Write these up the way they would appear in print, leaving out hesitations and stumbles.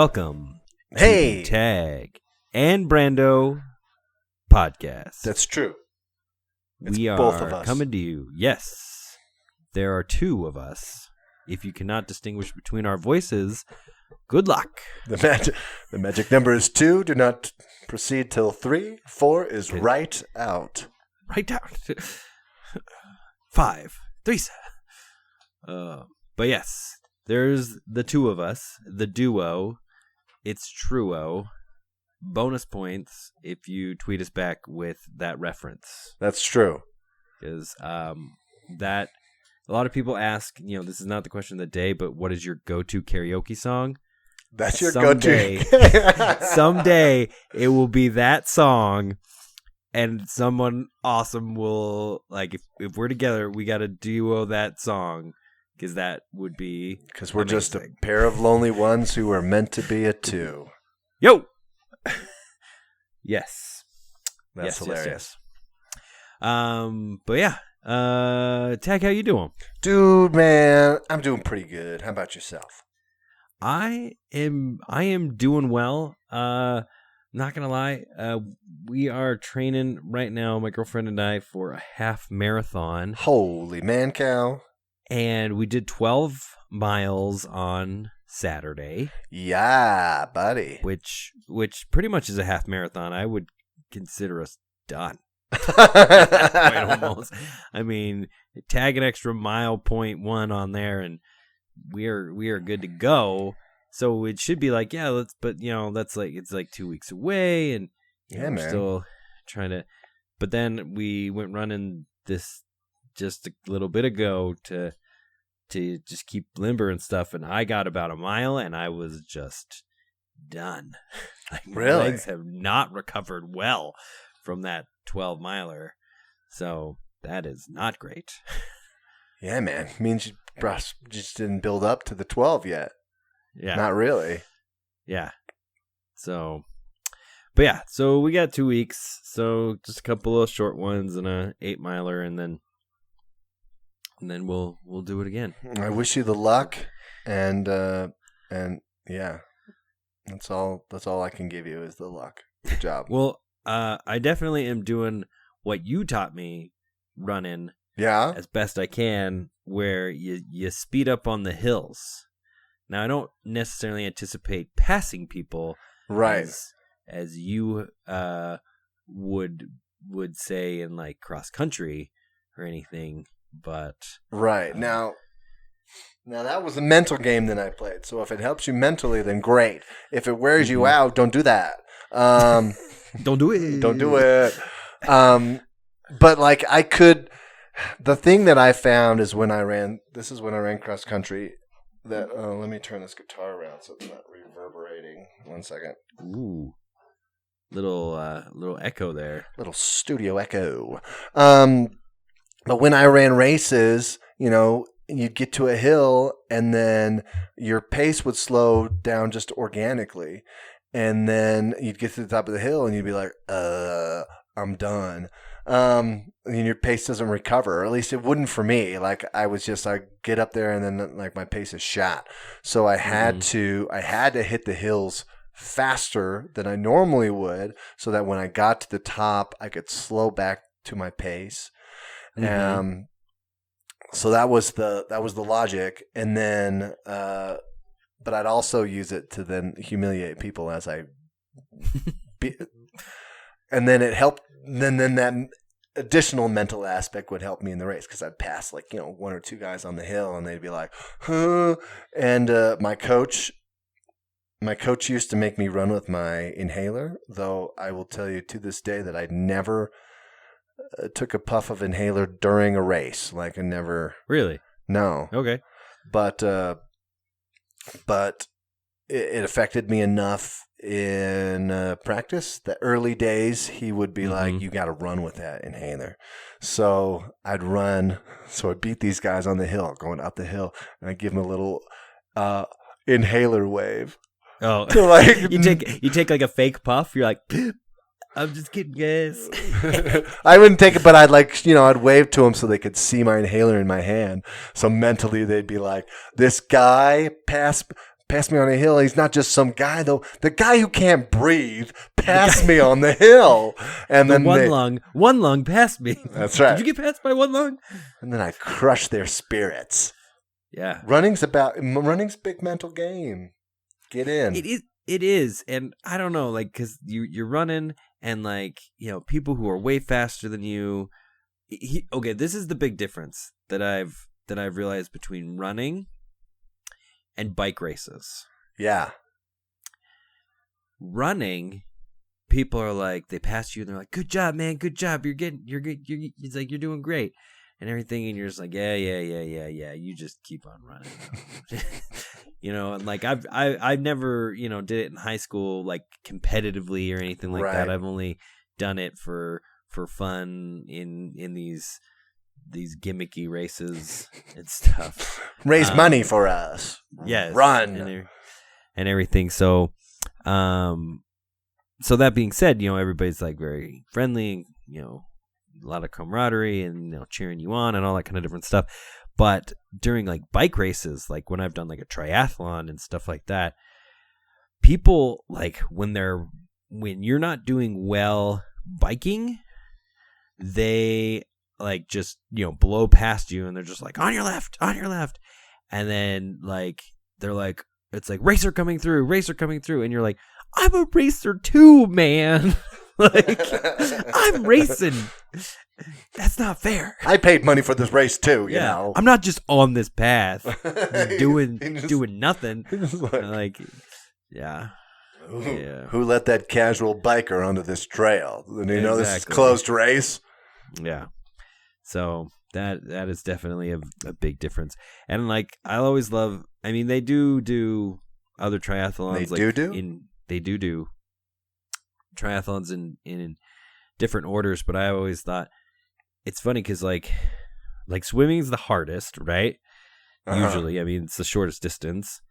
welcome Hey! to the Tag and Brando podcast. That's true. It's we are both of us. coming to you. Yes, there are two of us. If you cannot distinguish between our voices, good luck. The magic number is 2. Do not proceed till 3. 4 is right out. Right down. 5, 3. But yes, there's the two of us, the duo. It's Truo. Bonus points if you tweet us back with that reference. That's true. Because that a lot of people ask, this is not the question of the day, but what is your go-to karaoke song? That's your go-to. Someday it will be that song, and someone awesome will, like, if we're together, we got to duo that song, because that would be because we're just a pair of lonely ones who are meant to be a two. Yo! Yes. That's hilarious. Yes. But yeah. Tag, how you doing? Dude, man, I'm doing pretty good. How about yourself? I am doing well. Not gonna lie. We are training right now, my girlfriend and I, for a half marathon. Holy man cow. And we did 12 miles on Saturday. Yeah, buddy. Which pretty much is a half marathon. I would consider us done. Almost. I mean, tag an extra 1.1 on there, and we are good to go. So it should be like, yeah, that's like, it's like 2 weeks away, and we're still trying to. But then we went running this just a little bit ago to just keep limber and stuff, and I got about a mile, and I was just done. Like, really? My legs have not recovered well from that 12 miler, so that is not great. Yeah, man. Means you just didn't build up to the 12 yet. Yeah, not really. Yeah. So, but yeah, so we got 2 weeks. So just a couple of short ones and a 8 miler, and then we'll do it again. I wish you the luck, and yeah, that's all I can give you is the luck. Good job. Well, I definitely am doing what you taught me running. Yeah, as best I can, where you speed up on the hills. Now, I don't necessarily anticipate passing people, right? As you would say in like cross country or anything. But right now that was a mental game that I played. So if it helps you mentally, then great. If it wears you out, don't do that. Don't do it. Don't do it. But like I could. The thing that I found is when I ran cross country. That let me turn this guitar around so it's not reverberating. 1 second. Ooh, little echo there. Little studio echo. But when I ran races, you'd get to a hill and then your pace would slow down just organically. And then you'd get to the top of the hill and you'd be like, I'm done. And your pace doesn't recover, or at least it wouldn't for me. Like I get up there and then like my pace is shot. So I had to hit the hills faster than I normally would so that when I got to the top, I could slow back to my pace. So that was the logic. And then, but I'd also use it to then humiliate people as I, and then it helped. Then that additional mental aspect would help me in the race because I'd pass like 1 or 2 guys on the hill and they'd be like, huh. And my coach used to make me run with my inhaler, though I will tell you to this day that I never took a puff of inhaler during a race. Like I never. Really? No. Okay. But it affected me enough in practice. The early days, he would be like, you got to run with that inhaler. So I'd run. So I'd beat these guys on the hill, going up the hill, and I'd give them a little inhaler wave. Oh, to like you take like a fake puff. You're like, I'm just kidding, guys. I wouldn't take it, but I'd I'd wave to them so they could see my inhaler in my hand. So mentally they'd be like, this guy passed passed me on a hill. He's not just some guy, though. The guy who can't breathe passed me on the hill. And then one lung passed me. That's right. Did you get passed by one lung? And then I crushed their spirits. Yeah. Running's a big mental game. Get in. It is. And I don't know, like, because you're running and, like, you know, people who are way faster than you. Okay, this is the big difference that I've realized between running and bike races. Yeah. Running, people are like, they pass you and they're like, good job, man, good job. You're good. It's like, you're doing great and everything. And you're just like, yeah. You just keep on running. You know, and like I've never, you know, did it in high school, like competitively or anything like that. I've only done it for fun in these gimmicky races and stuff. Raise money for us. Yes. Run. And everything. So, so that being said, you know, everybody's like very friendly, you know, a lot of camaraderie and, you know, cheering you on and all that kind of different stuff. But during like bike races, like when I've done like a triathlon and stuff like that, people like when you're not doing well biking, they like just, you know, blow past you and they're just like on your left. And then like, they're like, it's like racer coming through. And you're like, I'm a racer too, man. Like, I'm racing. That's not fair. I paid money for this race too, you know. I'm not just on this path doing nothing. Like, yeah. Who let that casual biker onto this trail? You know, this is closed race. Yeah. So that is definitely a big difference. And like, I always love, I mean, they do other triathlons. They do triathlons in different orders, but I always thought it's funny because like swimming is the hardest, right? Usually, I mean, it's the shortest distance.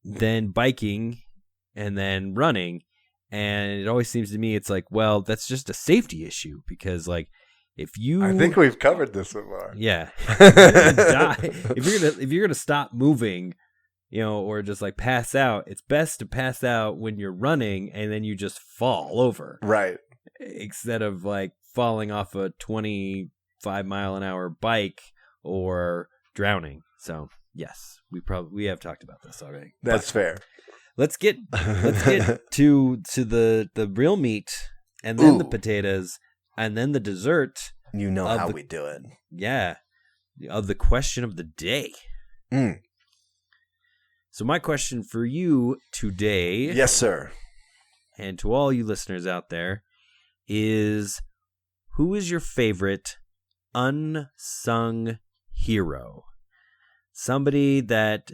Then biking, and then running, and it always seems to me it's like, well, that's just a safety issue because like if you, I think we've covered this before. Yeah, if you're gonna stop moving, you know, or just like pass out, it's best to pass out when you're running and then you just fall over. Right. Instead of like falling off a 25-mile-an-hour bike or drowning. So, yes, we have talked about this already. That's fair. Let's get to the real meat and then the potatoes and then the dessert. You know how we do it. Yeah. Of the question of the day. So my question for you today, yes, sir, and to all you listeners out there, is who is your favorite unsung hero? Somebody that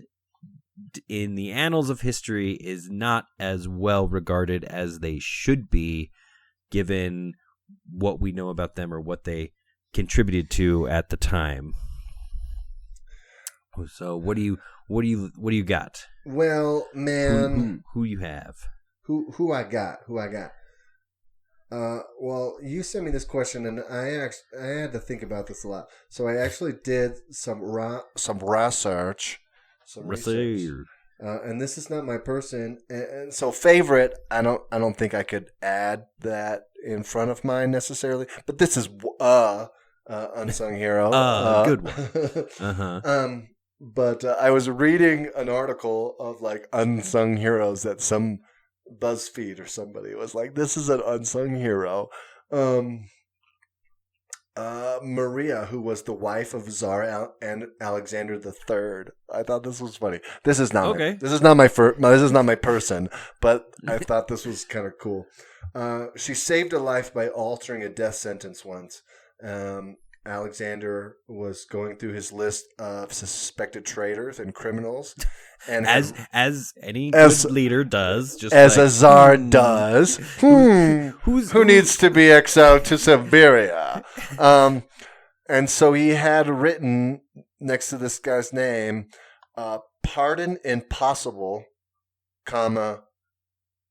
in the annals of history is not as well regarded as they should be, given what we know about them or what they contributed to at the time. So what do you got? Well, man, who you have? Who I got? Well, you sent me this question, and I had to think about this a lot. So I actually did some research. And this is not my person. And so favorite, I don't think I could add that in front of mine necessarily. But this is unsung hero. Good one. But I was reading an article of like unsung heroes that some BuzzFeed or somebody was like, this is an unsung hero. Maria, who was the wife of Tsar and Alexander III. I thought this was funny. This is not my person, but I thought this was kind of cool. She saved a life by altering a death sentence once. Alexander was going through his list of suspected traitors and criminals, and as any good leader does, just as a czar does. Who needs to be exiled to Siberia? And so he had written next to this guy's name, "Pardon impossible, comma,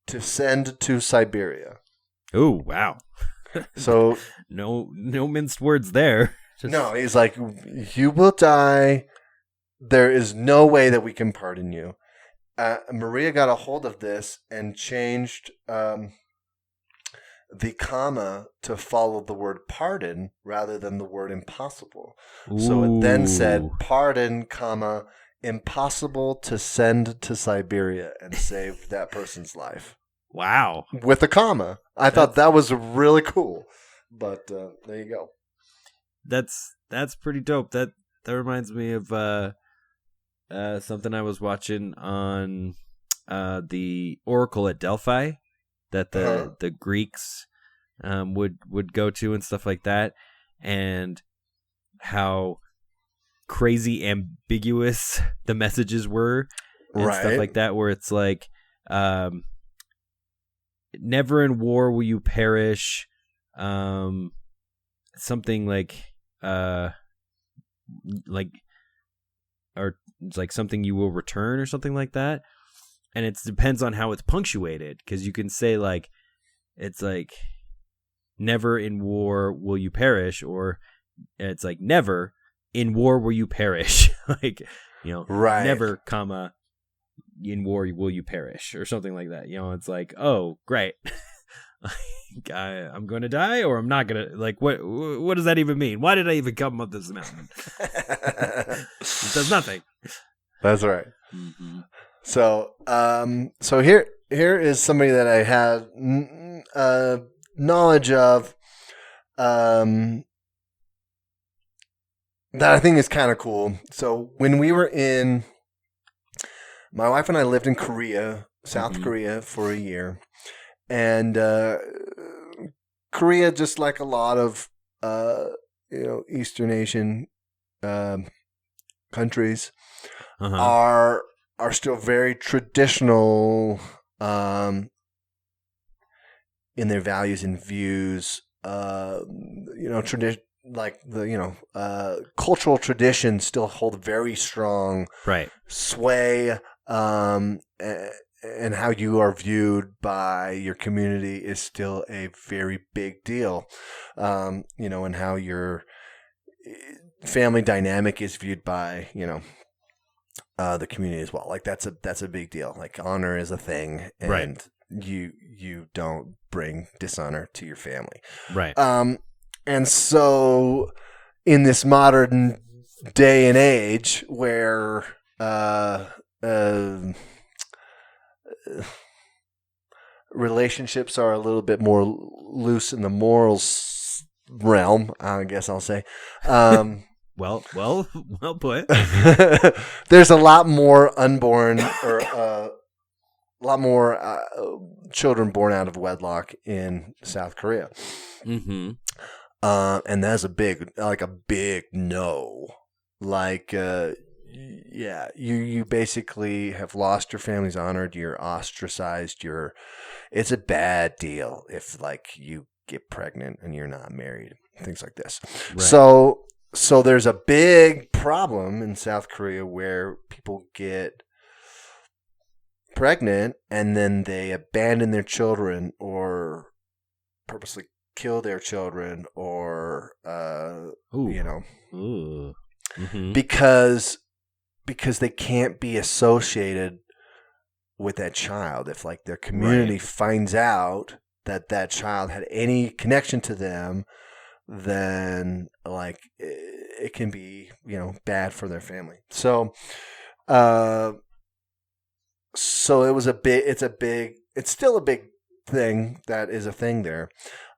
to send to Siberia." Oh, wow. So no minced words there. No, he's like, you will die. There is no way that we can pardon you. Maria got a hold of this and changed the comma to follow the word pardon rather than the word impossible. Ooh. So it then said pardon, comma, impossible to send to Siberia, and saved that person's life. Wow. With a comma. I thought that was really cool. But there you go. That's pretty dope. That reminds me of something I was watching on the Oracle at Delphi that the Greeks would go to and stuff like that, and how crazy ambiguous the messages were and stuff like that, where it's like never in war will you perish, something like or it's like something you will return or something like that. And it depends on how it's punctuated, because you can say like it's like never in war will you perish, or it's like never in war will you perish. Like, never, comma, in war will you perish, or something like that. It's like, oh, great. I'm going to die, or I'm not going to. Like, what does that even mean? Why did I even come up this mountain? It does nothing. That's right. Mm-hmm. So here is somebody that I had knowledge of, that I think is kind of cool. So when we were my wife and I lived in Korea, South Korea, for a year, and Korea, just like a lot of Eastern Asian countries, are still very traditional in their values and views. Cultural traditions still hold very strong sway, and how you are viewed by your community is still a very big deal. And how your family dynamic is viewed by the community as well. Like that's a big deal. Like honor is a thing, and you don't bring dishonor to your family. Right. And so in this modern day and age where relationships are a little bit more loose in the morals realm, I guess I'll say. Well put. There's a lot more unborn, or a lot more children born out of wedlock in South Korea. Mm-hmm. And that's a big no. Like, you basically have lost your family's honor. You're ostracized. It's a bad deal if like you get pregnant and you're not married. Things like this. Right. So there's a big problem in South Korea where people get pregnant and then they abandon their children or purposely kill their children, or because they can't be associated with that child. If like their community finds out that child had any connection to them, then like it can be bad for their family. So it was it's still a big thing that is a thing there.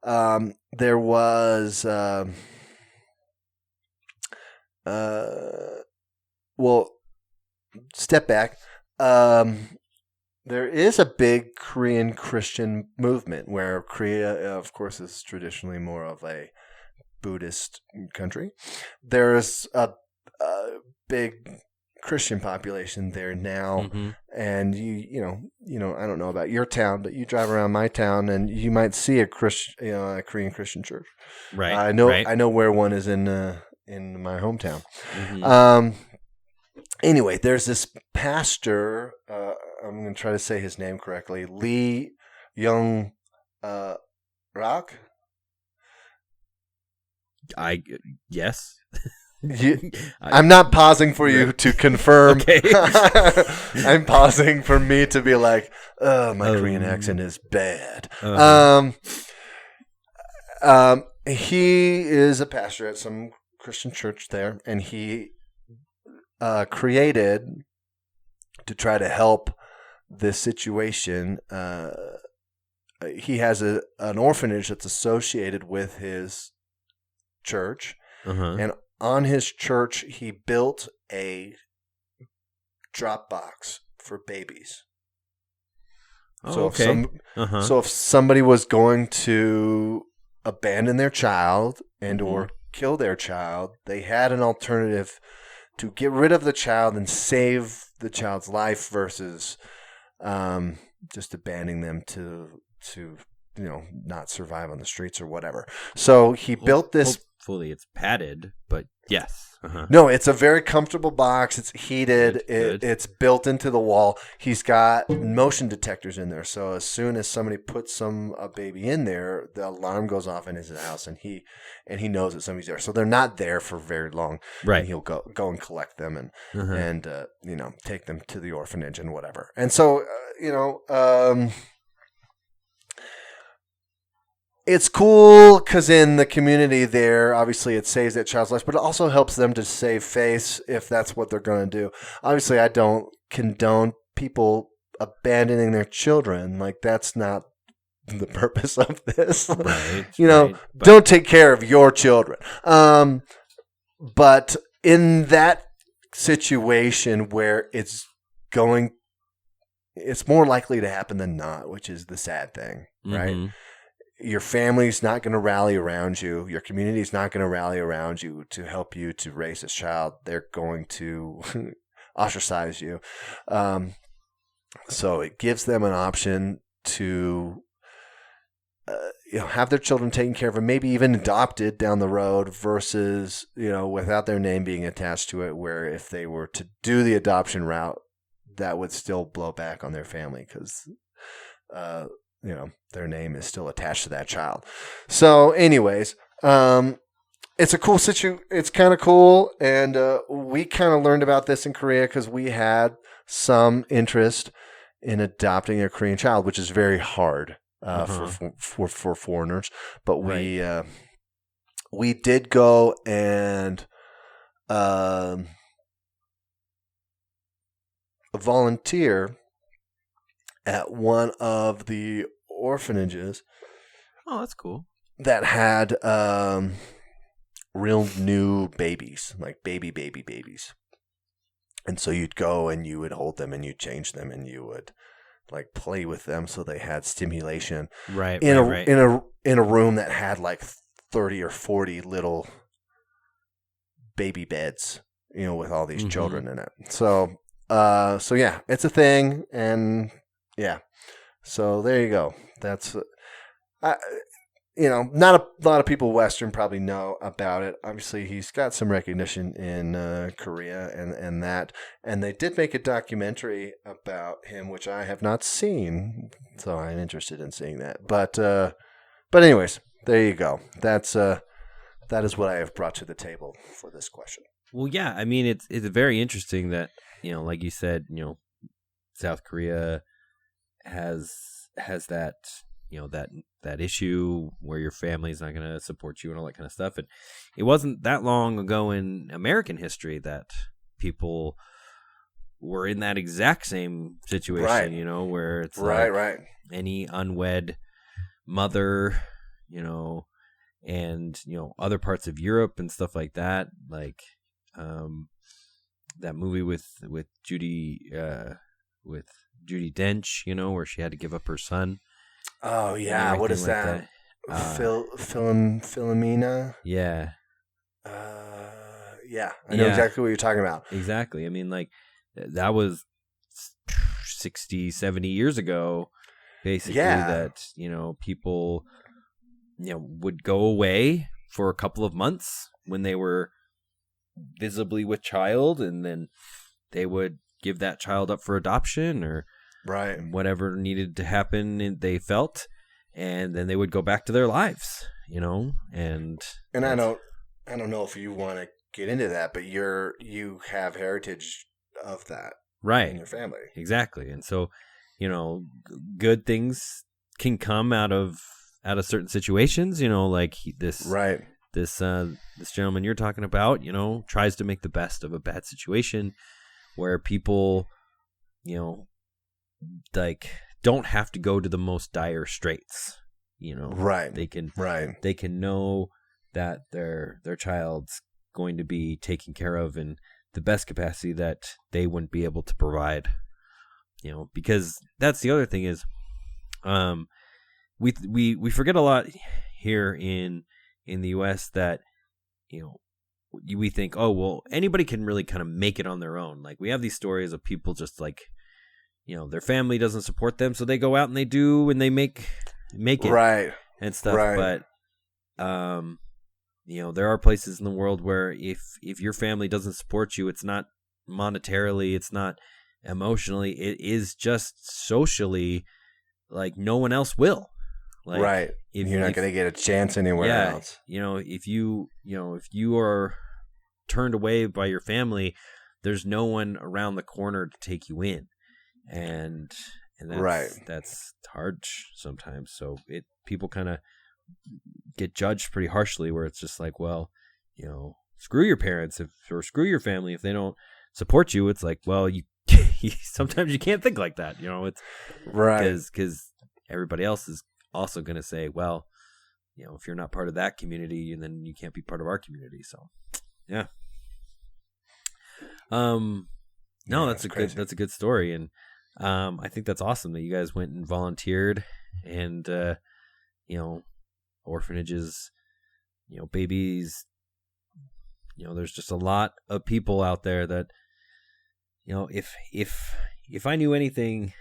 There was step back. There is a big Korean Christian movement where Korea, of course, is traditionally more of a Buddhist country. There's a big Christian population there now, and I don't know about your town, but you drive around my town and you might see a Korean Christian church. Right. I know where one is in my hometown. Anyway, there's this pastor. I'm going to try to say his name correctly. Lee Young Rock. Yes. I'm not pausing for you to confirm. Okay. I'm pausing for me to be like, oh, my Korean accent is bad. He is a pastor at some Christian church there, and he created, to try to help this situation, he has an orphanage that's associated with his church. And on his church, he built a drop box for babies. So if somebody was going to abandon their child and or kill their child, they had an alternative to get rid of the child and save the child's life versus just abandoning them to not survive on the streets or whatever. So he built this. Hopefully it's padded, but yes. No, it's a very comfortable box. It's heated. It's built into the wall. He's got motion detectors in there. So as soon as somebody puts a baby in there, the alarm goes off in his house, and he knows that somebody's there. So they're not there for very long. Right. And he'll go and collect them and take them to the orphanage and whatever. And so it's cool because in the community there, obviously it saves that child's life, but it also helps them to save face if that's what they're going to do. Obviously, I don't condone people abandoning their children. Like, that's not the purpose of this. Right, don't take care of your children. But in that situation where it's more likely to happen than not, which is the sad thing, right? Your family's not going to rally around you. Your community's not going to rally around you to help you to raise this child. They're going to ostracize you. So it gives them an option to have their children taken care of and maybe even adopted down the road versus, without their name being attached to it, where if they were to do the adoption route, that would still blow back on their family because their name is still attached to that child. So anyways, it's a cool it's kind of cool. And we kind of learned about this in Korea because we had some interest in adopting a Korean child, which is very hard for foreigners. But we did go and volunteer at one of the orphanages. Oh, that's cool. That had real new babies, like babies. And so you'd go and you would hold them and you'd change them and you would like play with them so they had stimulation. Right. In a room that had like 30 or 40 little baby beds, with all these children in it. So yeah, it's a thing, and yeah. So there you go. That's, not a lot of people Western probably know about it. Obviously, he's got some recognition in Korea and they did make a documentary about him, which I have not seen. So I'm interested in seeing that. But anyways, there you go. That is what I have brought to the table for this question. Well, yeah. I mean, it's very interesting that like you said, South Korea has that that issue where your family's not going to support you and all that kind of stuff. And it wasn't that long ago in American history that people were in that exact same situation, where it's right. Any unwed mother, and other parts of Europe and stuff like that, like that movie with Judy Dench, where she had to give up her son. Oh yeah, what is that? Philomena. Yeah. Yeah, I know exactly what you're talking about. Exactly. I mean, like that was 60, 70 years ago, basically. Yeah. That people would go away for a couple of months when they were visibly with child, and then they would give that child up for adoption or whatever needed to happen they felt, and then they would go back to their lives, and I don't know if you want to get into that, but you have heritage of that right in your family. Exactly. And so, good things can come out of certain situations, like this Right. this gentleman you're talking about, tries to make the best of a bad situation where people, like don't have to go to the most dire straits. Right. They can Right. they can know that their child's going to be taken care of in the best capacity that they wouldn't be able to provide. Because that's the other thing is, we forget a lot here in the U.S. that we think, oh well, anybody can really kind of make it on their own. Like we have these stories of people just like, their family doesn't support them, so they go out and they do and they make it Right. and stuff. Right. But there are places in the world where if your family doesn't support you, it's not monetarily, it's not emotionally, it is just socially, like no one else will. Like, right. You're not going to get a chance anywhere else. If you are turned away by your family, there's no one around the corner to take you in. And that's hard sometimes. So people kind of get judged pretty harshly, where it's just like, well, screw your parents or screw your family if they don't support you. It's like, well, you sometimes you can't think like that. It's right because everybody else is also going to say, well, if you're not part of that community, then you can't be part of our community. So, yeah. No, that's a good story, and I think that's awesome that you guys went and volunteered, and orphanages, babies. There's just a lot of people out there that, if I knew anything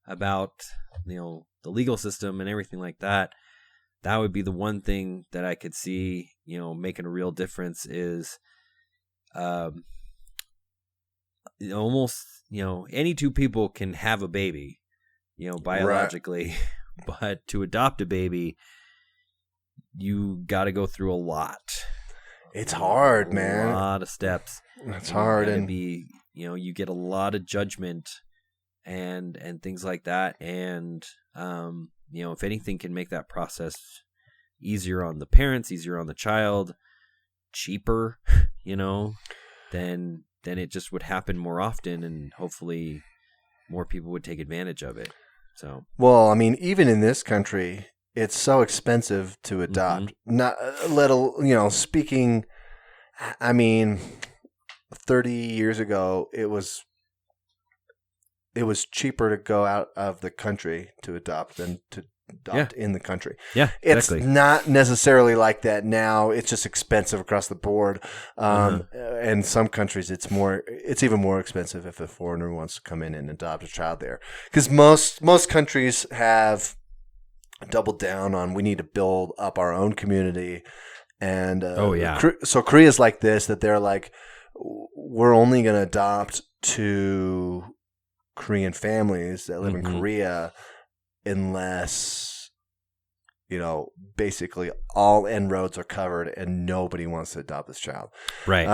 about the legal system and everything like that, that would be the one thing that I could see making a real difference is almost any two people can have a baby biologically, right. But to adopt a baby, you got to go through a lot. It's hard, man. A lot of steps. It's hard, and you get a lot of judgment and things like that, and if anything can make that process easier on the parents, easier on the child, cheaper, then it just would happen more often, and hopefully more people would take advantage of it. So, well, I mean, even in this country, it's so expensive to adopt. Mm-hmm. Not speaking. I mean, 30 years ago, it was cheaper to go out of the country to adopt than to adopt in the country. Yeah, exactly. It's not necessarily like that now. It's just expensive across the board. And some countries, it's even more expensive if a foreigner wants to come in and adopt a child there. Because most countries have doubled down on, we need to build up our own community. And so Korea's like this, that they're like, we're only going to adopt to Korean families that live in Korea unless, basically all inroads are covered and nobody wants to adopt this child. Right.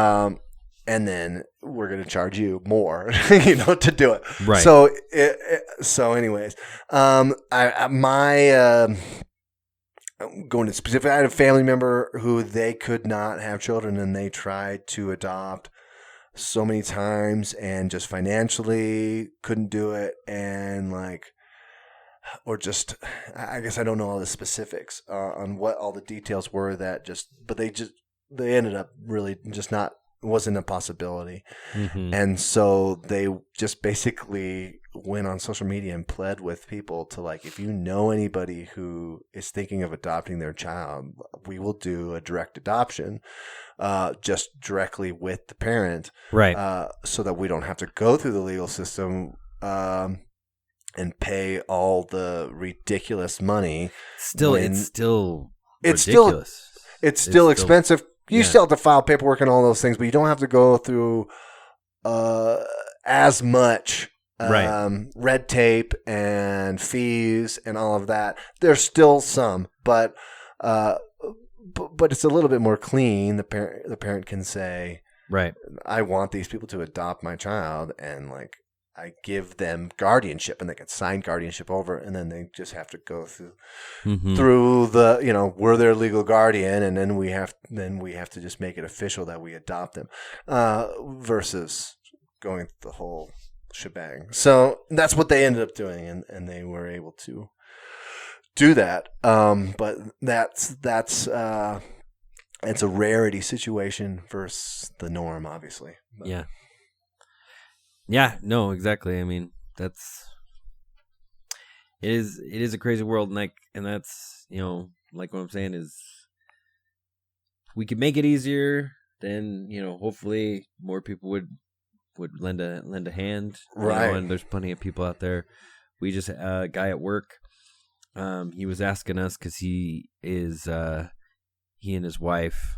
And then we're going to charge you more, to do it. Right. So anyways, going to specific, I had a family member who they could not have children, and they tried to adopt so many times and just financially couldn't do it. And I guess I don't know all the specifics on what all the details were but they ended up really just not, it wasn't a possibility. Mm-hmm. And so they just basically went on social media and pled with people to if you know anybody who is thinking of adopting their child, we will do a direct adoption, just directly with the parent. Right. So that we don't have to go through the legal system, and pay all the ridiculous money. It's still ridiculous. It's still expensive. You still have to file paperwork and all those things, but you don't have to go through as much red tape and fees and all of that. There's still some, but but it's a little bit more clean. The parent can say, right, I want these people to adopt my child, and like I give them guardianship, and they can sign guardianship over, and then they just have to go through the we're their legal guardian, and then we have to just make it official that we adopt them, versus going through the whole shebang. So that's what they ended up doing, and they were able to do that. But that's it's a rarity situation versus the norm, obviously. But. Yeah, no, exactly. I mean, it is a crazy world, and that's, like what I'm saying is, we could make it easier, then, hopefully more people would lend a hand. Right. And there's plenty of people out there. We just a guy at work, he was asking us, because he and his wife,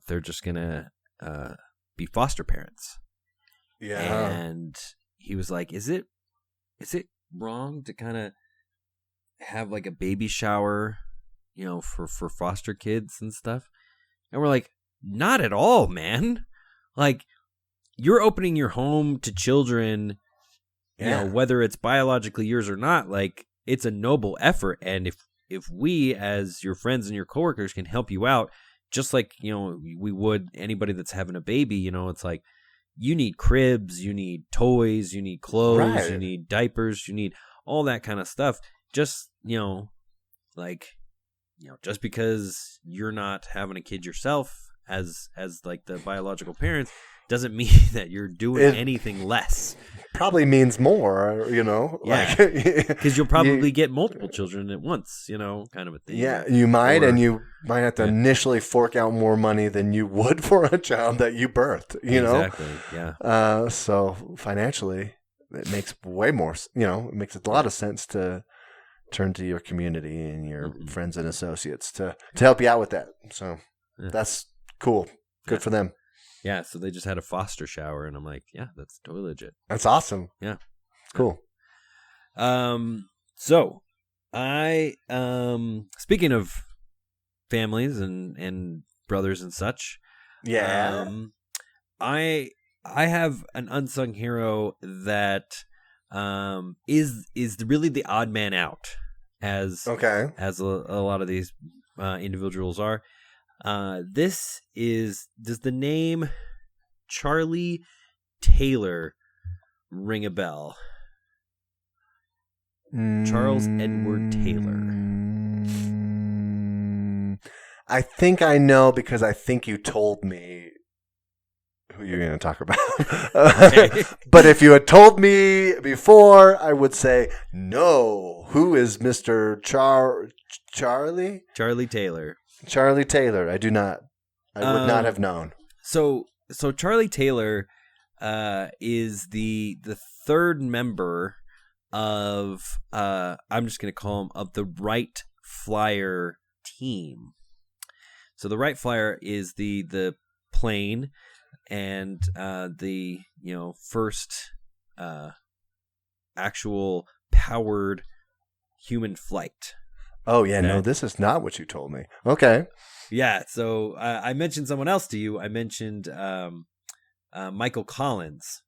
they're just gonna be foster parents. Yeah. And he was like, is it wrong to kind of have like a baby shower, for foster kids and stuff? And we're like, not at all, man. Like, you're opening your home to children, whether it's biologically yours or not. Like, it's a noble effort. And if we, as your friends and your coworkers, can help you out, just like, we would anybody that's having a baby, it's like, you need cribs, you need toys, you need clothes, right. You need diapers, you need all that kind of stuff. Just, just because you're not having a kid yourself as like the biological parents doesn't mean that you're doing anything less. Probably means more, Yeah, because you'll probably get multiple children at once, kind of a thing. Yeah, you might, and you might have to initially fork out more money than you would for a child that you birthed, Exactly, yeah. So financially, it makes way more, it makes a lot of sense to turn to your community and your friends and associates to help you out with that. So that's cool. Good for them. Yeah, so they just had a foster shower, and I'm like, yeah, that's totally legit. That's awesome. Yeah. Cool. So I speaking of families and brothers and such, I have an unsung hero that is really the odd man out, as a lot of these individuals are. Does the name Charlie Taylor ring a bell? Charles Edward Taylor. I think I know, because I think you told me who you're going to talk about. Okay. But if you had told me before, I would say, no. Who is Mr. Charlie? Charlie Taylor. Charlie Taylor. I would not have known. So Charlie Taylor is the third member of I'm just going to call him of the Wright Flyer team. So the Wright Flyer is the plane and the first actual powered human flight. Oh yeah, no, this is not what you told me. Okay. Yeah, so I mentioned someone else to you. I mentioned Michael Collins.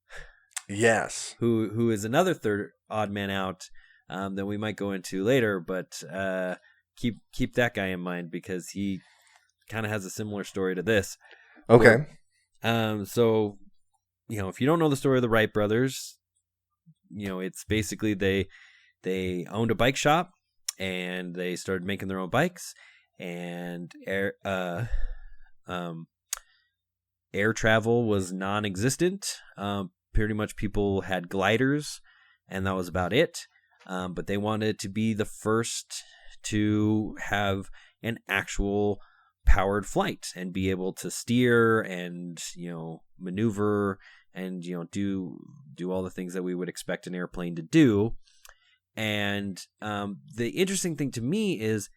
Yes. Who is another third odd man out that we might go into later, but keep that guy in mind, because he kind of has a similar story to this. Okay. So, if you don't know the story of the Wright brothers, it's basically they owned a bike shop and they started making their own bikes, and air travel was non-existent. Pretty much people had gliders, and that was about it. But they wanted to be the first to have an actual powered flight and be able to steer and maneuver and do all the things that we would expect an airplane to do. And the interesting thing to me is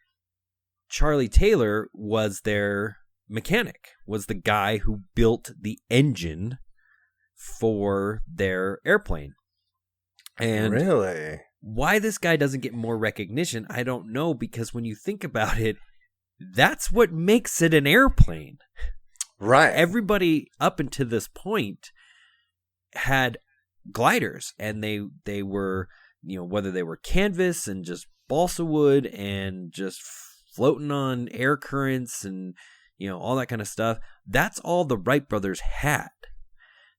Charlie Taylor was their mechanic, was the guy who built the engine for their airplane. And really, why this guy doesn't get more recognition, I don't know, because when you think about it, that's what makes it an airplane. Right. Everybody up until this point had gliders, and they were, whether they were canvas and just balsa wood and just floating on air currents and all that kind of stuff. That's all the Wright brothers had.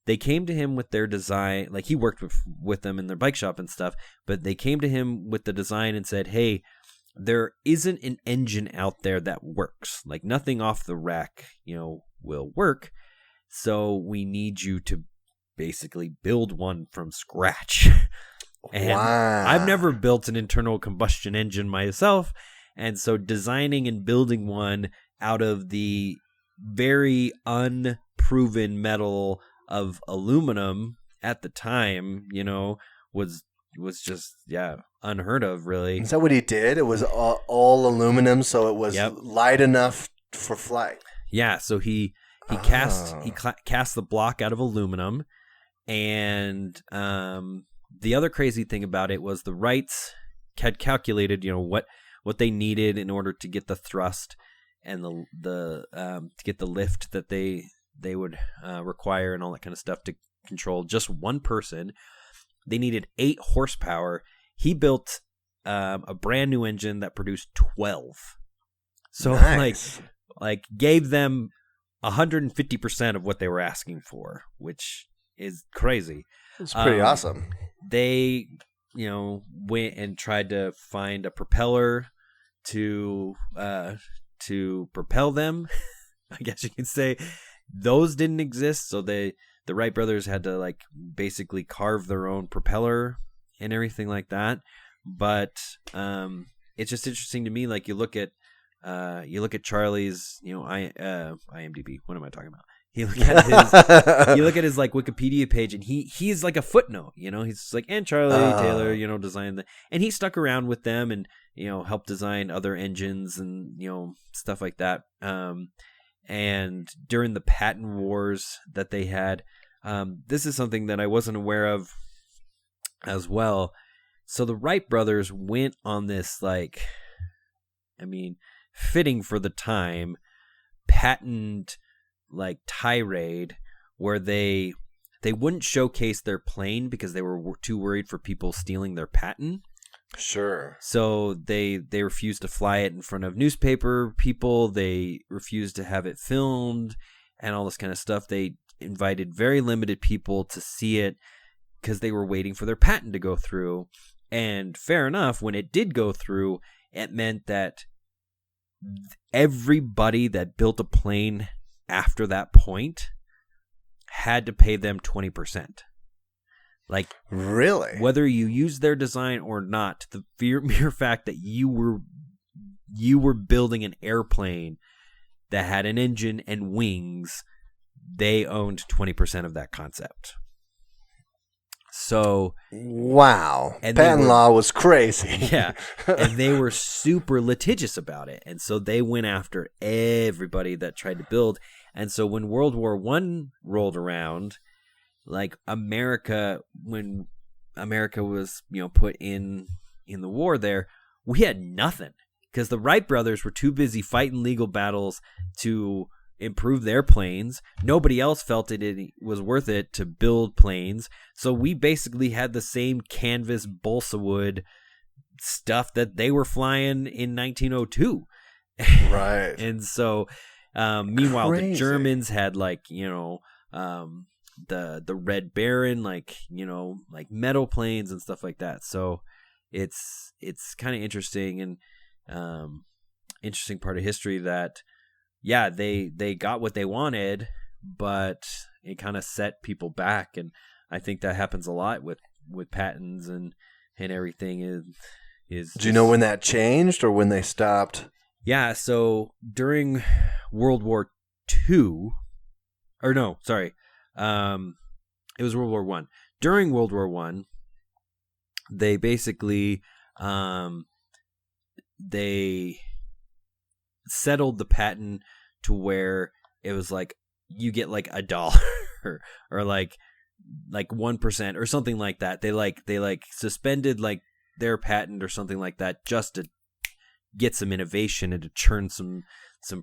They came to him with their design, like he worked with them in their bike shop and stuff, but they came to him with the design and said, hey, there isn't an engine out there that works. Like nothing off the rack, will work. So we need you to basically build one from scratch. And wow. I've never built an internal combustion engine myself. And so designing and building one out of the very unproven metal of aluminum at the time, was just, unheard of, really. Is that what he did? It was all aluminum, so it was light enough for flight. Yeah, so he cast the block out of aluminum, and the other crazy thing about it was the Wrights had calculated, what they needed in order to get the thrust and the to get the lift that they would require and all that kind of stuff to control just one person. They needed 8 horsepower. He built a brand new engine that produced 12. So nice. like gave them 150% of what they were asking for, which is crazy. It's pretty awesome. They, went and tried to find a propeller to propel them. I guess you could say those didn't exist. So the Wright brothers had to basically carve their own propeller and everything like that. But it's just interesting to me. Like you look at Charlie's, IMDb. What am I talking about? You look at his Wikipedia page, and he's like a footnote. He's like, and Charlie Taylor, designed and he stuck around with them and helped design other engines and stuff like that. And during the patent wars that they had, this is something that I wasn't aware of as well. So the Wright brothers went on this fitting for the time patent tirade where they wouldn't showcase their plane because they were too worried for people stealing their patent. Sure. So they refused to fly it in front of newspaper people. They refused to have it filmed and all this kind of stuff. They invited very limited people to see it because they were waiting for their patent to go through. And fair enough, when it did go through, it meant that everybody that built a plane after that point had to pay them 20%. Really? Whether you used their design or not, the mere fact that you were building an airplane that had an engine and wings, they owned 20% of that concept. So wow, patent law was crazy. Yeah, and they were super litigious about it, and so they went after everybody that tried to build. And so when World War I rolled around, when America was put in the war there, we had nothing because the Wright brothers were too busy fighting legal battles to improve their planes. Nobody else felt it was worth it to build planes. So we basically had the same canvas balsa wood stuff that they were flying in 1902. Right. And so meanwhile Crazy. The Germans had the Red Baron, metal planes and stuff like that. So it's kind of interesting and interesting part of history that they got what they wanted, but it kind of set people back. And I think that happens a lot with patents and everything is Do you know when that changed or when they stopped? Yeah, so during World War II, or no, sorry, it was World War I. During World War I, they basically they settled the patent to where it was you get $1 or 1% or something like that. They suspended their patent or something like that just to get some innovation and to churn some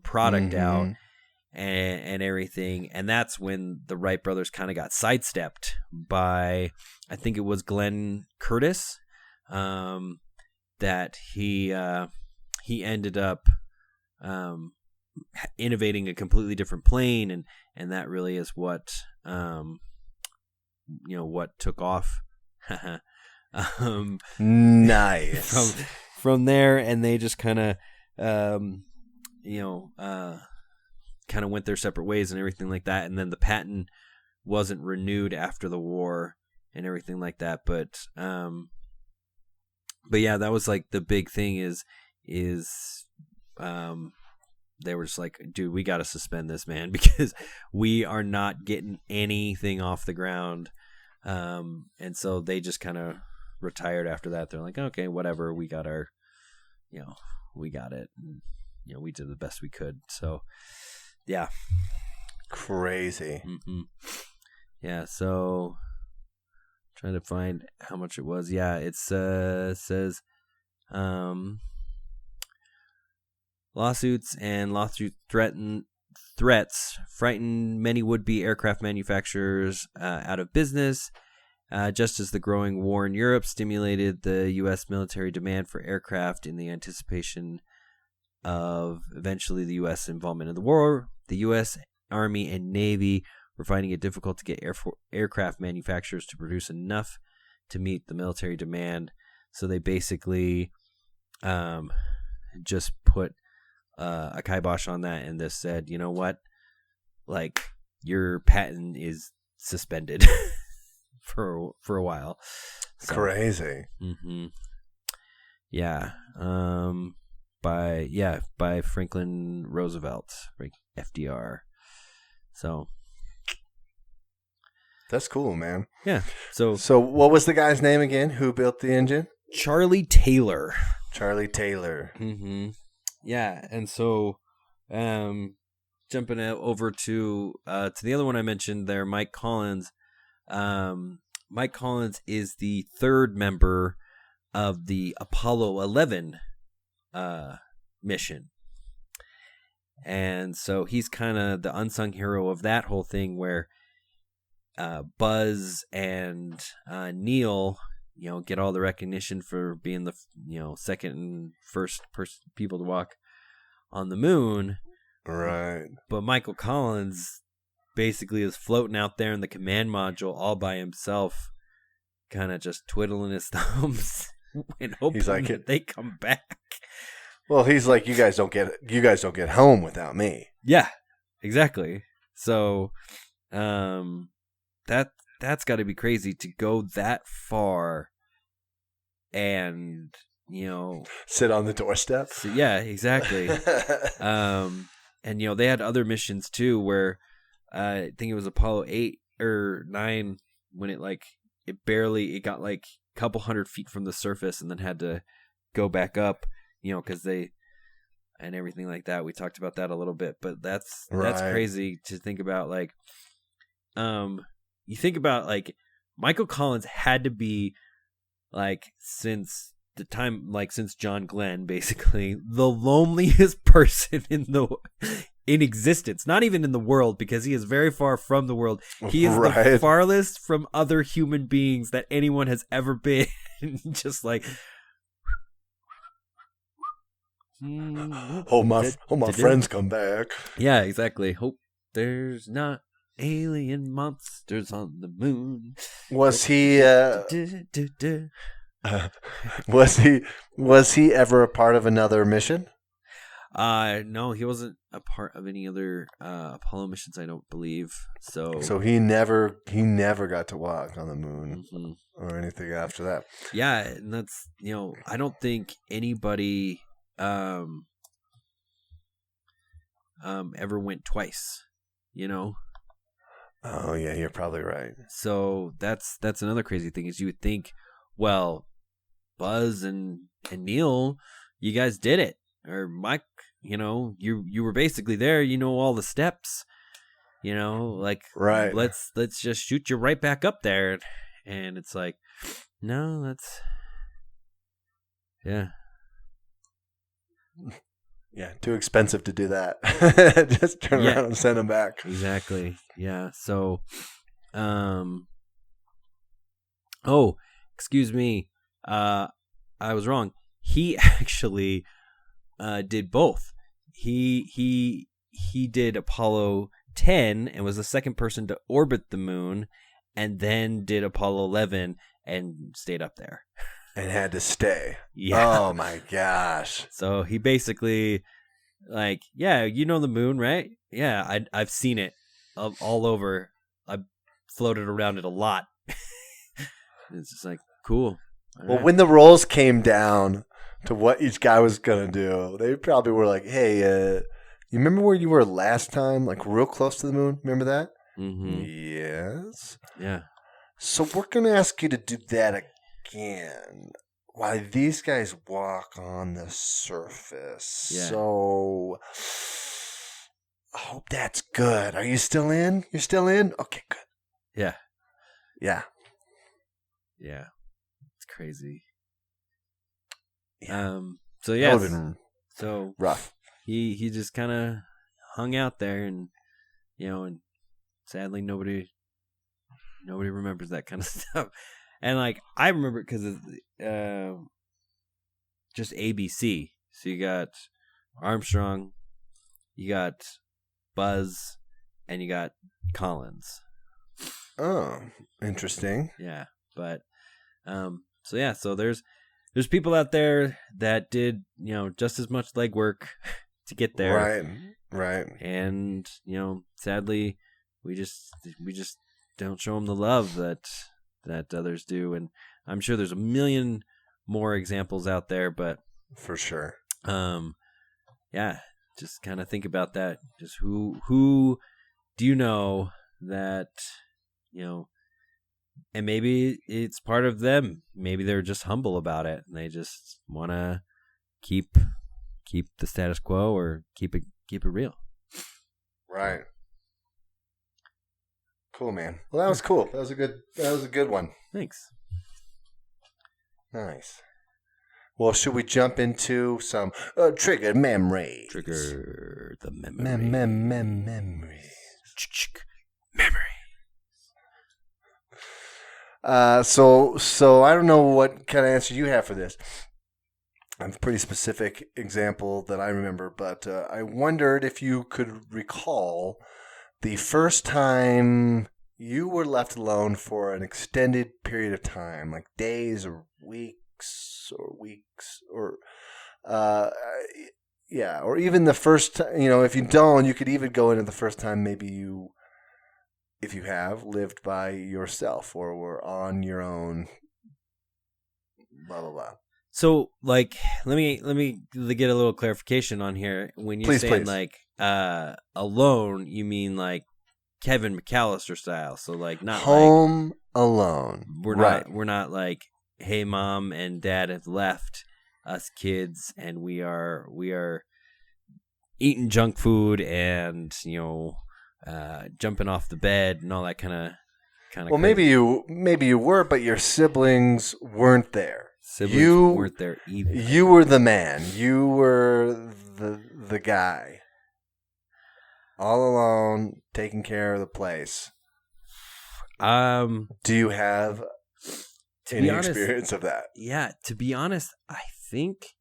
product out and everything. And that's when the Wright brothers kind of got sidestepped by, I think it was Glenn Curtis, that he ended up innovating a completely different plane, and that really is what what took off. Nice. From there, and they just kind of kind of went their separate ways and everything like that. And then the patent wasn't renewed after the war and everything like that. But yeah, that was like the big thing is they were just like, dude, we got to suspend this, man, because we are not getting anything off the ground. And so they just kind of retired after that. They're like, okay, whatever, we got our, we got it. And, we did the best we could. So, yeah. Crazy. Mm-hmm. Yeah, so trying to find how much it was. Yeah, it says lawsuits and lawsuit threats frightened many would-be aircraft manufacturers out of business, just as the growing war in Europe stimulated the U.S. military demand for aircraft in the anticipation of eventually the U.S. involvement in the war. The U.S. Army and Navy were finding it difficult to get aircraft manufacturers to produce enough to meet the military demand, so they basically just put a kibosh on that and just said, you know what, like, your patent is suspended for a while. So, crazy. Mm-hmm. Yeah. By Franklin Roosevelt, FDR. So that's cool, man. Yeah. So what was the guy's name again? Who built the engine? Charlie Taylor. Charlie Taylor. Mm-hmm. Yeah, and so jumping over to the other one I mentioned there, Mike Collins. Mike Collins is the third member of the Apollo 11 mission. And so he's kind of the unsung hero of that whole thing, where Buzz and Neil, get all the recognition for being the, second and first people to walk on the moon. Right. But Michael Collins basically is floating out there in the command module all by himself, kind of just twiddling his thumbs and hoping that they come back. Well, he's like, you guys don't get home without me. Yeah, exactly. So, that's got to be crazy to go that far, and sit on the doorstep. So, yeah, exactly. And they had other missions too, where I think it was Apollo 8 or 9 when it got like a couple hundred feet from the surface and then had to go back up. Because they and everything like that. We talked about that a little bit, but that's crazy to think about. Like, you think about like Michael Collins had to be like since John Glenn, basically the loneliest person in existence. Not even in the world, because he is very far from the world. He is the farthest from other human beings that anyone has ever been. Just like. Hope my friends come back. Yeah, exactly. Hope there's not alien monsters on the moon. Was he? Was he ever a part of another mission? No, he wasn't a part of any other Apollo missions, I don't believe. So he never got to walk on the moon or anything after that. Yeah, and that's I don't think anybody ever went twice, Oh yeah, you're probably right. So that's another crazy thing, is you would think, well, Buzz and Neil, you guys did it, or Mike, you were basically there, all the steps, like, right, let's just shoot you right back up there. And it's like, no, that's, yeah. Yeah, too expensive to do that. Just turn around and send them back. Exactly. Yeah. So, excuse me. I was wrong. He actually did both. He did Apollo 10 and was the second person to orbit the moon, and then did Apollo 11 and stayed up there. And had to stay. Yeah. Oh my gosh. So he basically, like, yeah, you know the moon, right? Yeah, I've seen it all over. I floated around it a lot. It's just like, cool. All Well, right. when the roles came down to what each guy was going to do, they probably were like, hey, you remember where you were last time? Like real close to the moon? Remember that? Mm-hmm. Yes. Yeah. So we're going to ask you to do that again while these guys walk on the surface. Yeah. So I hope that's good. Are you still in? You're still in? Okay, good. Yeah. Yeah. Yeah. It's crazy. Yeah. So That yeah. would've been So rough. he just kind of hung out there, and and sadly nobody remembers that kind of stuff. And like I remember because of just ABC. So you got Armstrong, you got Buzz, and you got Collins. Oh, interesting. Yeah, but so there's people out there that did just as much legwork to get there. Right. And sadly, we just don't show them the love that others do. And I'm sure there's a million more examples out there, but For sure. yeah, just kind of think about that. Just who do you know that and maybe it's part of them. Maybe they're just humble about it, and they just want to keep the status quo, or keep it real. Right. Cool, man. Well, that was cool. That was a good one. Thanks. Nice. Well, should we jump into some triggered memories? Trigger the memory. Memories. Memory. So I don't know what kind of answer you have for this. I have a pretty specific example that I remember, but I wondered if you could recall the first time you were left alone for an extended period of time, like days or weeks, or yeah, or even the first time. If you don't, you could even go into the first time maybe you, if you have lived by yourself or were on your own, blah blah blah. So, like, let me get a little clarification on here. When you're saying like alone, you mean like Kevin McAllister style. So like not home alone. We're not like, hey, mom and dad have left us kids, and we are eating junk food and jumping off the bed and all that kind of. Well, crazy. maybe you were, but your siblings weren't there. Siblings weren't there either. You were the man. You were the guy, all alone, taking care of the place. Do you have any experience of that? Yeah, to be honest, I think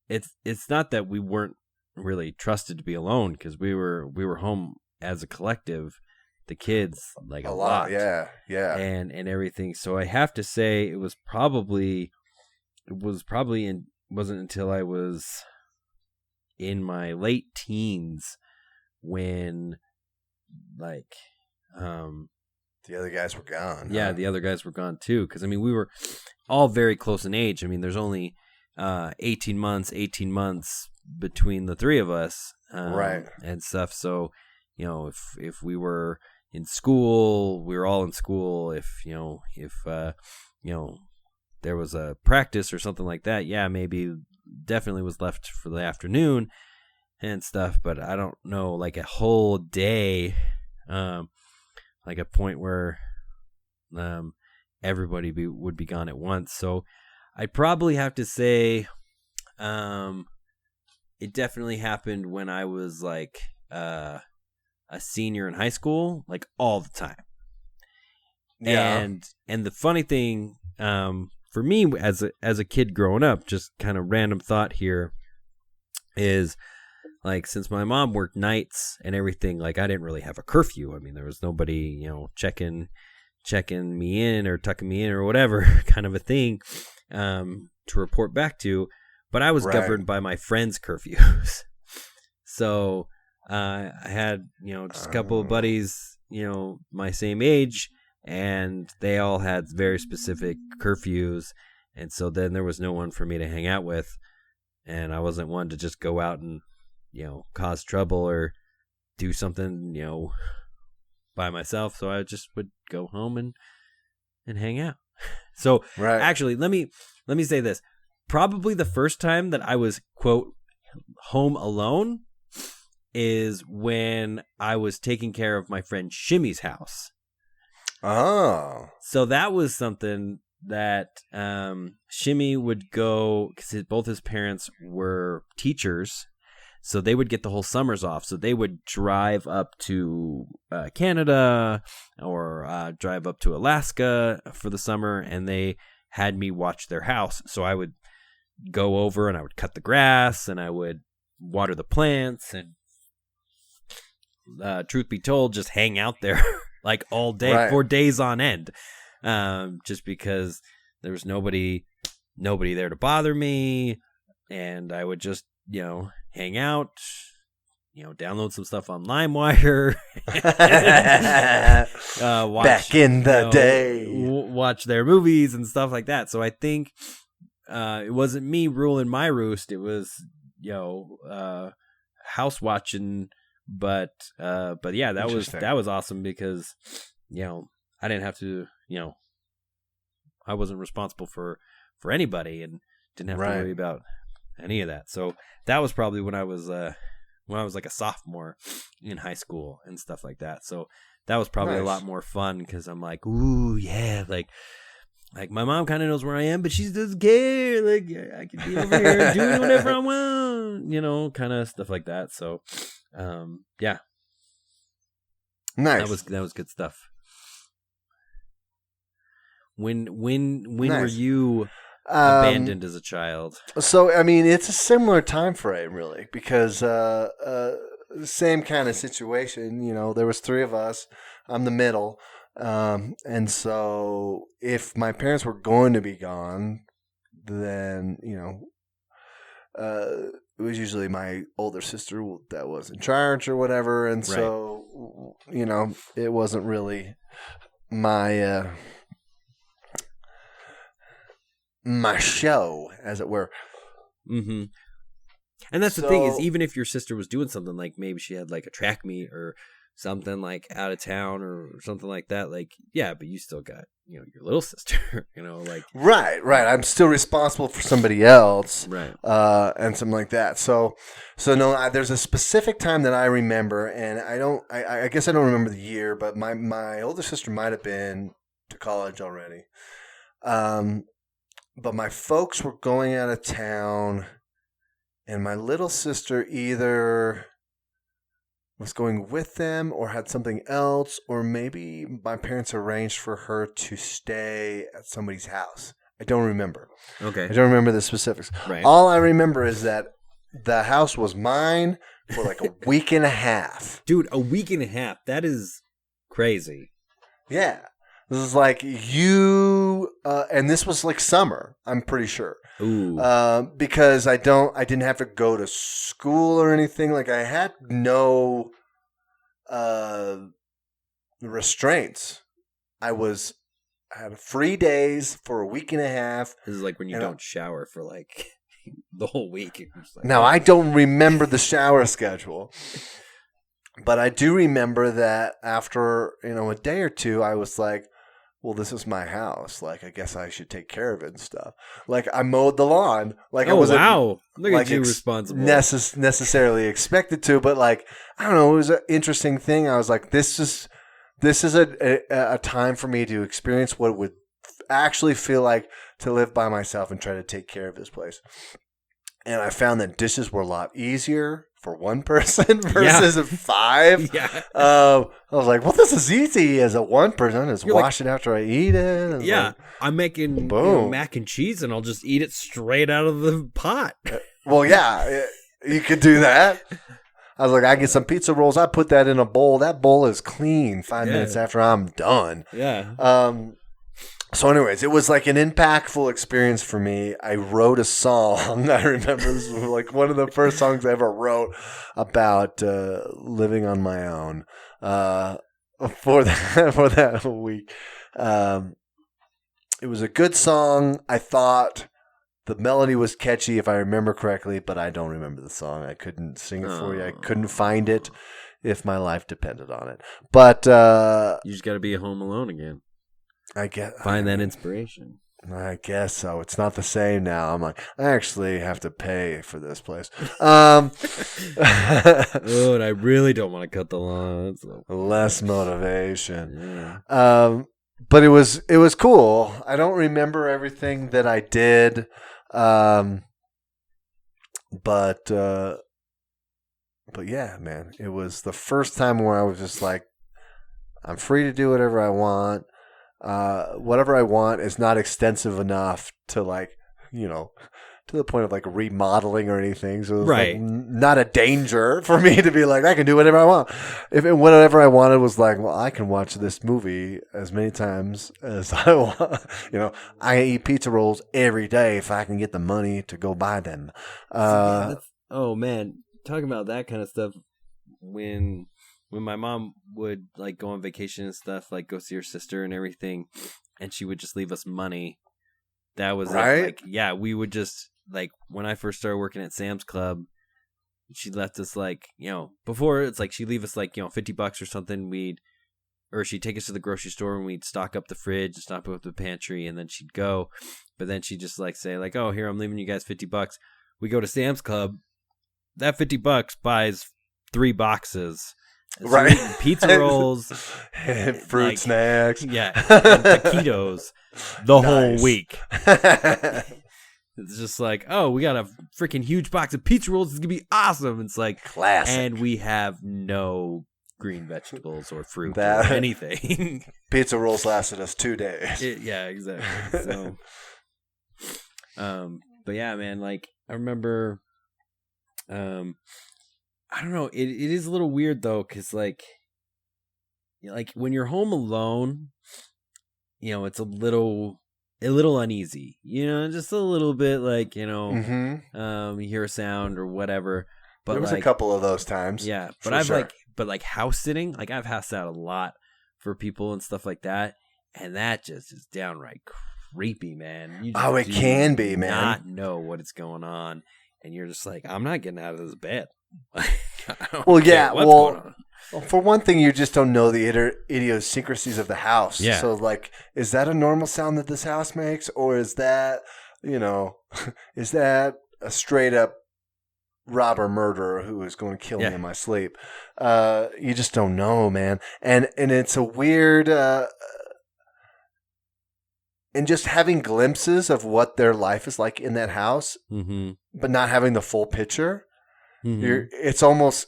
it's not that we weren't really trusted to be alone, because we were home as a collective, the kids, like a lot. Yeah and everything. So I have to say it wasn't until I was in my late teens when like the other guys were gone. Yeah, the other guys were gone too, because we were all very close in age. There's only 18 months between the three of us, right, and stuff. So if we were in school, we were all in school. If there was a practice or something like that, yeah, maybe definitely was left for the afternoon and stuff. But I don't know, like a whole day, like a point where everybody would be gone at once. So I'd probably have to say, it definitely happened when I was like a senior in high school, like all the time. Yeah. And the funny thing, for me as a kid growing up, just kind of random thought here, is like, since my mom worked nights and everything, like I didn't really have a curfew. I mean, there was nobody, checking me in or tucking me in or whatever kind of a thing, to report back to. But I was governed by my friends' curfews. So I had, just a couple of buddies, my same age, and they all had very specific curfews. And so then there was no one for me to hang out with. And I wasn't one to just go out and, cause trouble or do something, by myself. So I just would go home and hang out. So actually, let me say this. Probably the first time that I was, quote, home alone is when I was taking care of my friend Shimmy's house. Oh. So that was something that Shimmy would go, because both his parents were teachers, so they would get the whole summers off. So they would drive up to Canada or drive up to Alaska for the summer, and they had me watch their house. So I would go over and I would cut the grass and I would water the plants and, truth be told, just hang out there like all day for days on end, just because there was nobody there to bother me, and I would just hang out, download some stuff on LimeWire, watch, back in the day, watch their movies and stuff like that. So I think it wasn't me ruling my roost. It was, house watching. But yeah, that was awesome because, I didn't have to, I wasn't responsible for anybody and didn't have to worry about any of that. So that was probably when I was like a sophomore in high school and stuff like that. So that was probably a lot more fun because I'm like, ooh, yeah, like my mom kind of knows where I am, but she doesn't care. Like, I can be over here doing whatever I want, kind of stuff like that. So, yeah, nice. That was good stuff. When were you abandoned as a child? So, I mean, it's a similar time frame, really, because same kind of situation. There was three of us. I'm the middle. And so if my parents were going to be gone, then, it was usually my older sister that was in charge or whatever. And so, it wasn't really my, my show, as it were. Mm-hmm. And that's the thing is, even if your sister was doing something, like maybe she had like a track meet or something like out of town or something like that, like, yeah, but you still got, your little sister, like. Right. I'm still responsible for somebody else. Right. And something like that. So no, there's a specific time that I remember, and I guess I don't remember the year, but my older sister might have been to college already. But my folks were going out of town, and my little sister either was going with them or had something else, or maybe my parents arranged for her to stay at somebody's house. I don't remember. Okay. I don't remember the specifics. Right. All I remember is that the house was mine for like a week and a half. Dude, a week and a half. That is crazy. Yeah. This is like and this was like summer, I'm pretty sure. Ooh. Because I didn't have to go to school or anything. Like, I had no restraints. I had free days for a week and a half. This is like when you don't shower for like the whole week. Like, now, I don't remember the shower schedule. But I do remember that after, a day or two, I was like, well, this is my house. Like, I guess I should take care of it and stuff. Like, I mowed the lawn. Like, I wasn't look at you responsible. Necessarily expected to, but like, I don't know, it was an interesting thing. I was like, this is a time for me to experience what it would actually feel like to live by myself and try to take care of this place. And I found that dishes were a lot easier for one person versus 5. Yeah. I was like, well, this is easy as a one person. I just wash it after I eat it. And like, I'm making mac and cheese, and I'll just eat it straight out of the pot. Well, yeah, you could do that. I was like, I get some pizza rolls. I put that in a bowl. That bowl is clean 5 minutes after I'm done. Yeah. So anyways, it was like an impactful experience for me. I wrote a song. I remember this was like one of the first songs I ever wrote about living on my own for that week. It was a good song. I thought the melody was catchy, if I remember correctly, but I don't remember the song. I couldn't sing it for you. I couldn't find it if my life depended on it. But you just got to be home alone again. Find that inspiration. I guess so. It's not the same now. I'm like, I actually have to pay for this place. And I really don't want to cut the lawn. Less motivation. Yeah. But it was cool. I don't remember everything that I did. But yeah, man, it was the first time where I was just like, I'm free to do whatever I want. Whatever I want is not extensive enough to to the point of like remodeling or anything. So it was like not a danger for me to be like, I can do whatever I want. Whatever I wanted was like, well, I can watch this movie as many times as I want. I eat pizza rolls every day if I can get the money to go buy them. Oh man, talking about that kind of stuff when my mom would like go on vacation and stuff, like go see her sister and everything, and she would just leave us money. That was right. We would just like when I first started working at Sam's Club, she left us like before it's like she'd leave us like $50 or something. She'd take us to the grocery store and we'd stock up the fridge, stock up the pantry, and then she'd go. But then she'd just like say like, oh, here, I'm leaving you guys $50. We go to Sam's Club. That $50 buys 3 boxes. So right, pizza rolls, and fruit snacks, and taquitos the whole week. It's just like, oh, we got a freaking huge box of pizza rolls. It's gonna be awesome. It's like classic, and we have no green vegetables or fruit or anything. Pizza rolls lasted us 2 days. Yeah, exactly. So, but yeah, man, like I remember, I don't know. It is a little weird though, because like when you're home alone, it's a little uneasy. Just a little bit like you hear a sound or whatever. But there was a couple of those times. Yeah, but I've house sitting. Like I've house sat a lot for people and stuff like that, and that just is downright creepy, man. It can be, man. Not know what is going on, and you're just like, I'm not getting out of this bed. Well, yeah. Well, for one thing, you just don't know the idiosyncrasies of the house. Yeah. So, like, is that a normal sound that this house makes, or is that, is that a straight up robber murderer who is going to kill me in my sleep? You just don't know, man. And it's a weird. And just having glimpses of what their life is like in that house, but not having the full picture. It's almost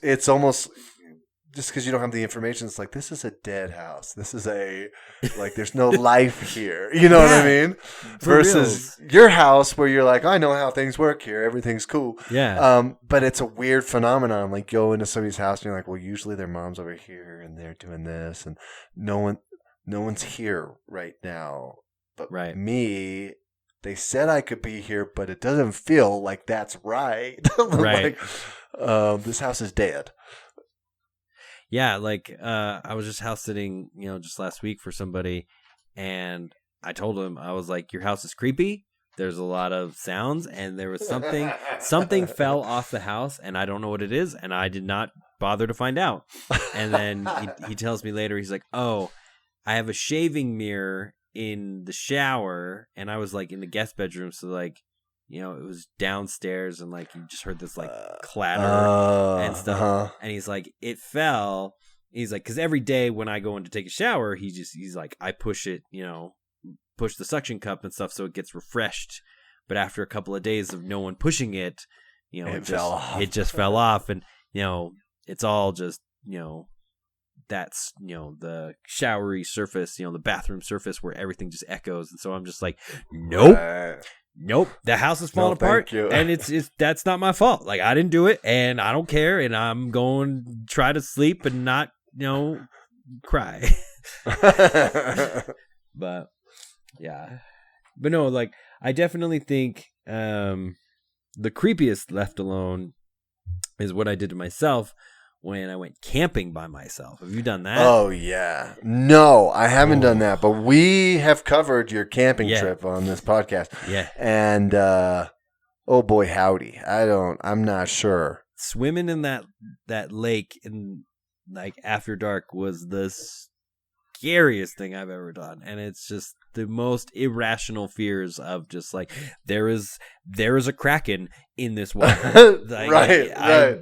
just because you don't have the information. It's like, this is a dead house. This is there's no life here. You know what I mean? Versus your house where you're like, I know how things work here. Everything's cool. Yeah. But it's a weird phenomenon. Like go into somebody's house and you're like, well, usually their mom's over here and they're doing this, and no one's here right now. But me, they said I could be here, but it doesn't feel like that's right. Right. This house is dead. Yeah, like I was just house sitting, just last week for somebody, and I told him, I was like, your house is creepy. There's a lot of sounds, and there was something fell off the house, and I don't know what it is, and I did not bother to find out. And then he tells me later, he's like, oh, I have a shaving mirror in the shower, and I was like in the guest bedroom, so like it was downstairs, and like you just heard this like clatter and stuff. And he's like, it fell. He's like, because every day when I go in to take a shower, he's like, I push it push the suction cup and stuff so it gets refreshed. But after a couple of days of no one pushing it, it just fell off. And, it's all just, that's, the showery surface, the bathroom surface where everything just echoes. And so I'm just like, nope. Nope, the house is falling apart, and it's that's not my fault. Like, I didn't do it, and I don't care, and I'm going to try to sleep and not, cry. But yeah, but no, like, I definitely think the creepiest left alone is what I did to myself when I went camping by myself. Have you done that? Oh, yeah. No, I haven't done that, but we have covered your camping trip on this podcast. Yeah. And, oh boy, howdy. I'm not sure. Swimming in that lake in, like, after dark was the scariest thing I've ever done. And it's just the most irrational fears of just like, there is a kraken in this water. Like, right.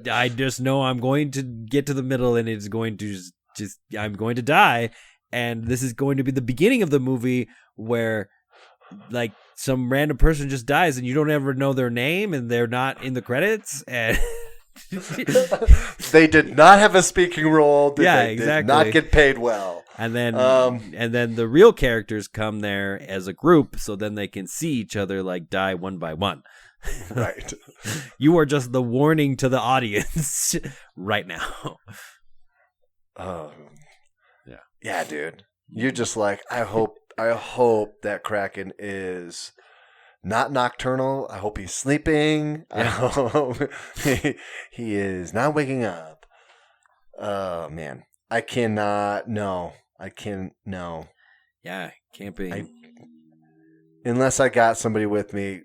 I just know I'm going to get to the middle and it's going to just I'm going to die. And this is going to be the beginning of the movie where, like, some random person just dies and you don't ever know their name and they're not in the credits. And they did not have a speaking role. Exactly. Did not get paid well. And then the real characters come there as a group, so then they can see each other, like, die one by one. Right. You are just the warning to the audience right now. Yeah, dude. You're just like, I hope that kraken is not nocturnal. I hope he's sleeping. Yeah. I hope he is not waking up. Oh, man. I cannot. No. I can. No. Yeah, camping. Unless I got somebody with me,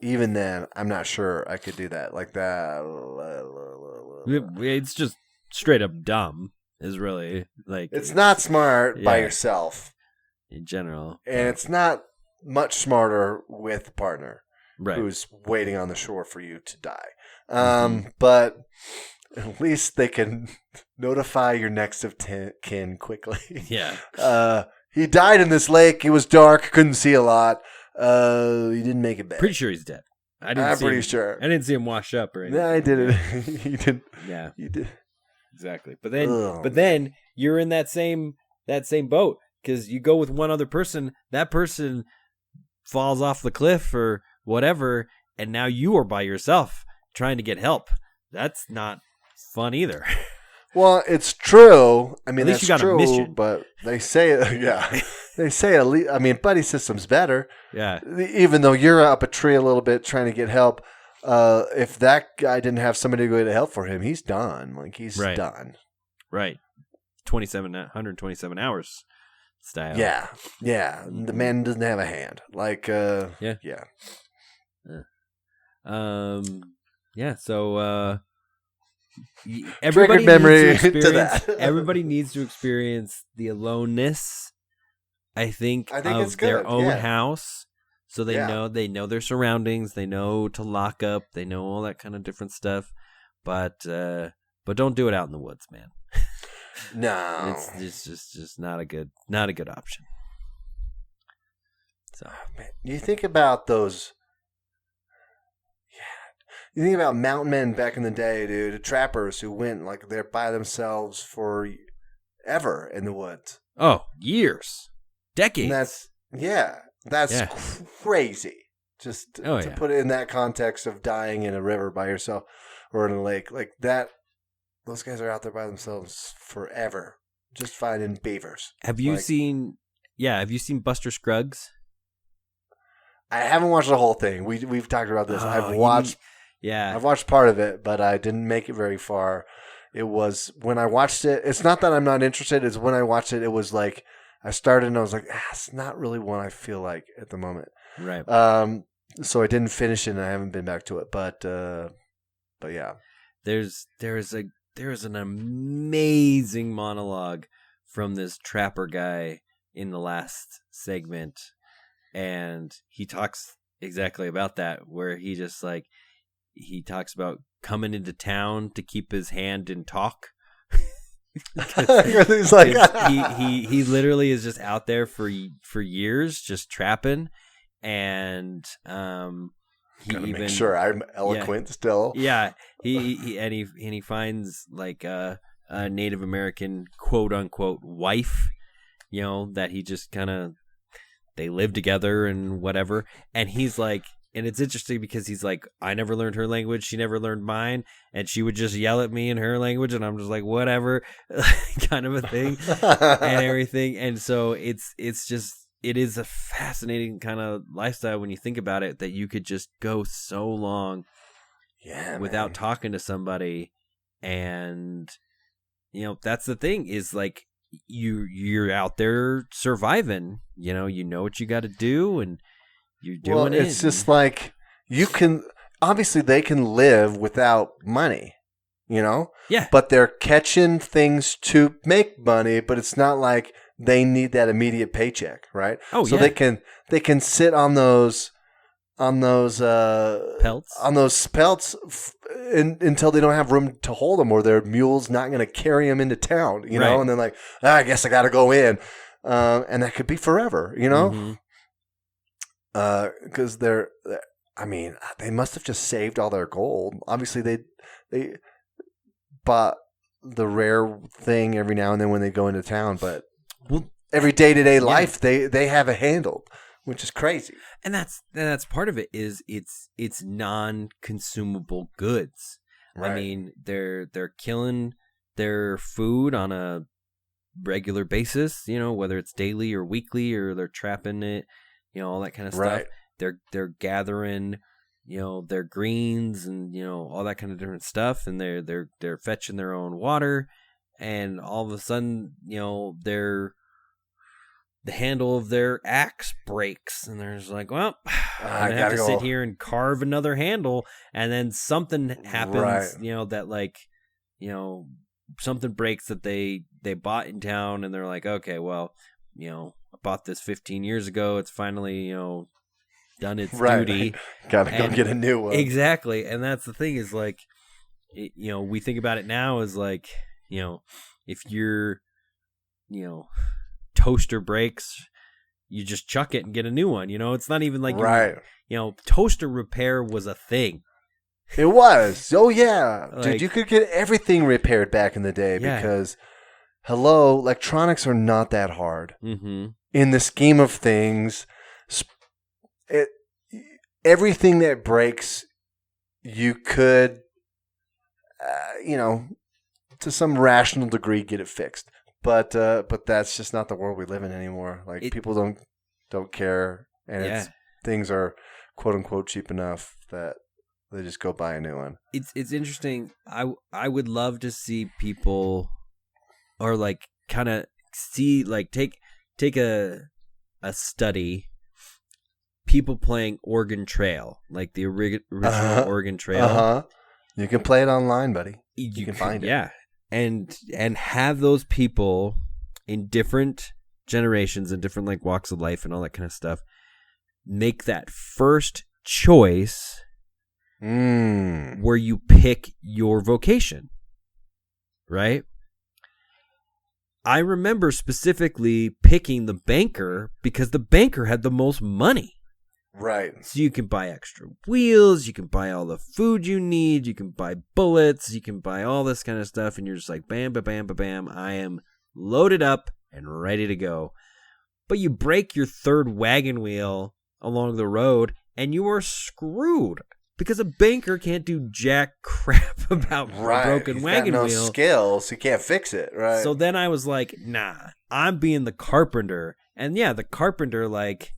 even then, I'm not sure I could do that. Like that. It's just straight up dumb, is really, like. It's not smart by yourself. In general. And it's not much smarter with a partner who's waiting on the shore for you to die. But at least they can notify your next of kin quickly. Yeah. He died in this lake. It was dark. Couldn't see a lot. He didn't make it back. Pretty sure he's dead. I'm pretty sure. I didn't see him wash up or anything. No, I didn't. He did. Yeah. He did. Exactly. But then you're in that same boat because you go with one other person. That person falls off the cliff or whatever, and now you are by yourself trying to get help. That's not fun either. Well, it's true. I mean, at least that's you got true, a mission. But they say, they say at least. I mean, buddy system's better. Yeah. Even though you're up a tree a little bit trying to get help, if that guy didn't have somebody to go to help for him, he's done. Like, he's done. Right. 127 hours style. Yeah. Yeah. The man doesn't have a hand. Like, yeah. Yeah. So, everybody needs to experience, everybody needs to experience the aloneness, I think of it's good. Their own house. So they know their surroundings, they know to lock up, they know all that kind of different stuff. But don't do it out in the woods, man. No. It's just not a good option. So, man, you think about those. You think about mountain men back in the day, dude, trappers who went like they're by themselves for ever in the woods. Oh, years, decades. And that's crazy. Just to put it in that context of dying in a river by yourself or in a lake like that. Those guys are out there by themselves forever, just finding beavers. Have you seen Buster Scruggs? I haven't watched the whole thing. We've talked about this. I've watched part of it, but I didn't make it very far. It was when I watched it. It's not that I'm not interested. It's when I watched it. It was like I started and I was like, it's not really one I feel like at the moment. Right. So I didn't finish it, and I haven't been back to it. But yeah, there is an amazing monologue from this trapper guy in the last segment, and he talks exactly about that, where he just like. He talks about coming into town to keep his hand in talk. He's like, he literally is just out there for years, just trapping, and he even make sure I'm eloquent still. Yeah, he finds like a Native American quote unquote wife, that he just kind of, they live together and whatever, and he's like. And it's interesting because he's like, I never learned her language. She never learned mine. And she would just yell at me in her language. And I'm just like, whatever, kind of a thing and everything. And so it is a fascinating kind of lifestyle when you think about it, that you could just go so long without talking to somebody. And, that's the thing is like, you're out there surviving, you know what you got to do. And you're doing it. It's just like obviously they can live without money, Yeah. But they're catching things to make money, but it's not like they need that immediate paycheck, right? Oh, so yeah. they can sit on those pelts until they don't have room to hold them, or their mule's not going to carry them into town, know, and then like, I guess I got to go in. And that could be forever, Mm-hmm. Because they must have just saved all their gold. Obviously, they bought the rare thing every now and then when they go into town, but every day-to-day life, they have it handled, which is crazy. And that's part of it is it's non-consumable goods. Right. I mean, they're killing their food on a regular basis, whether it's daily or weekly, or they're trapping it. All that kind of stuff. Right. They're gathering, their greens and all that kind of different stuff, and they're fetching their own water, and all of a sudden, the handle of their axe breaks, and they're just like, well, I have to sit here and carve another handle, and then something happens, that like, something breaks that they bought in town, and they're like, okay, well, I bought this 15 years ago. It's finally, done its duty. Gotta go get a new one. Exactly. And that's the thing is like, we think about it now as like, if your, toaster breaks, you just chuck it and get a new one. It's not even like, toaster repair was a thing. It was. Oh, yeah. Like, dude, you could get everything repaired back in the day because, hello, electronics are not that hard. Mm-hmm. In the scheme of things, everything that breaks, you could, to some rational degree, get it fixed. But that's just not the world we live in anymore. Like people don't care, and things are quote unquote cheap enough that they just go buy a new one. It's interesting. I would love to see people, or like kind of see like take a study, people playing Oregon Trail, like the original Oregon Trail. You can play it online, buddy. You can find it. Yeah, and have those people in different generations and different like walks of life and all that kind of stuff make that first choice where you pick your vocation, right? I remember specifically picking the banker because the banker had the most money. Right. So you can buy extra wheels, you can buy all the food you need, you can buy bullets, you can buy all this kind of stuff, and you're just like, bam, ba bam, ba bam, I am loaded up and ready to go. But you break your third wagon wheel along the road, and you are screwed. Because a banker can't do jack crap about a broken wagon wheel. He's got no skills. He can't fix it, right? So then I was like, nah, I'm being the carpenter. And yeah, the carpenter, like,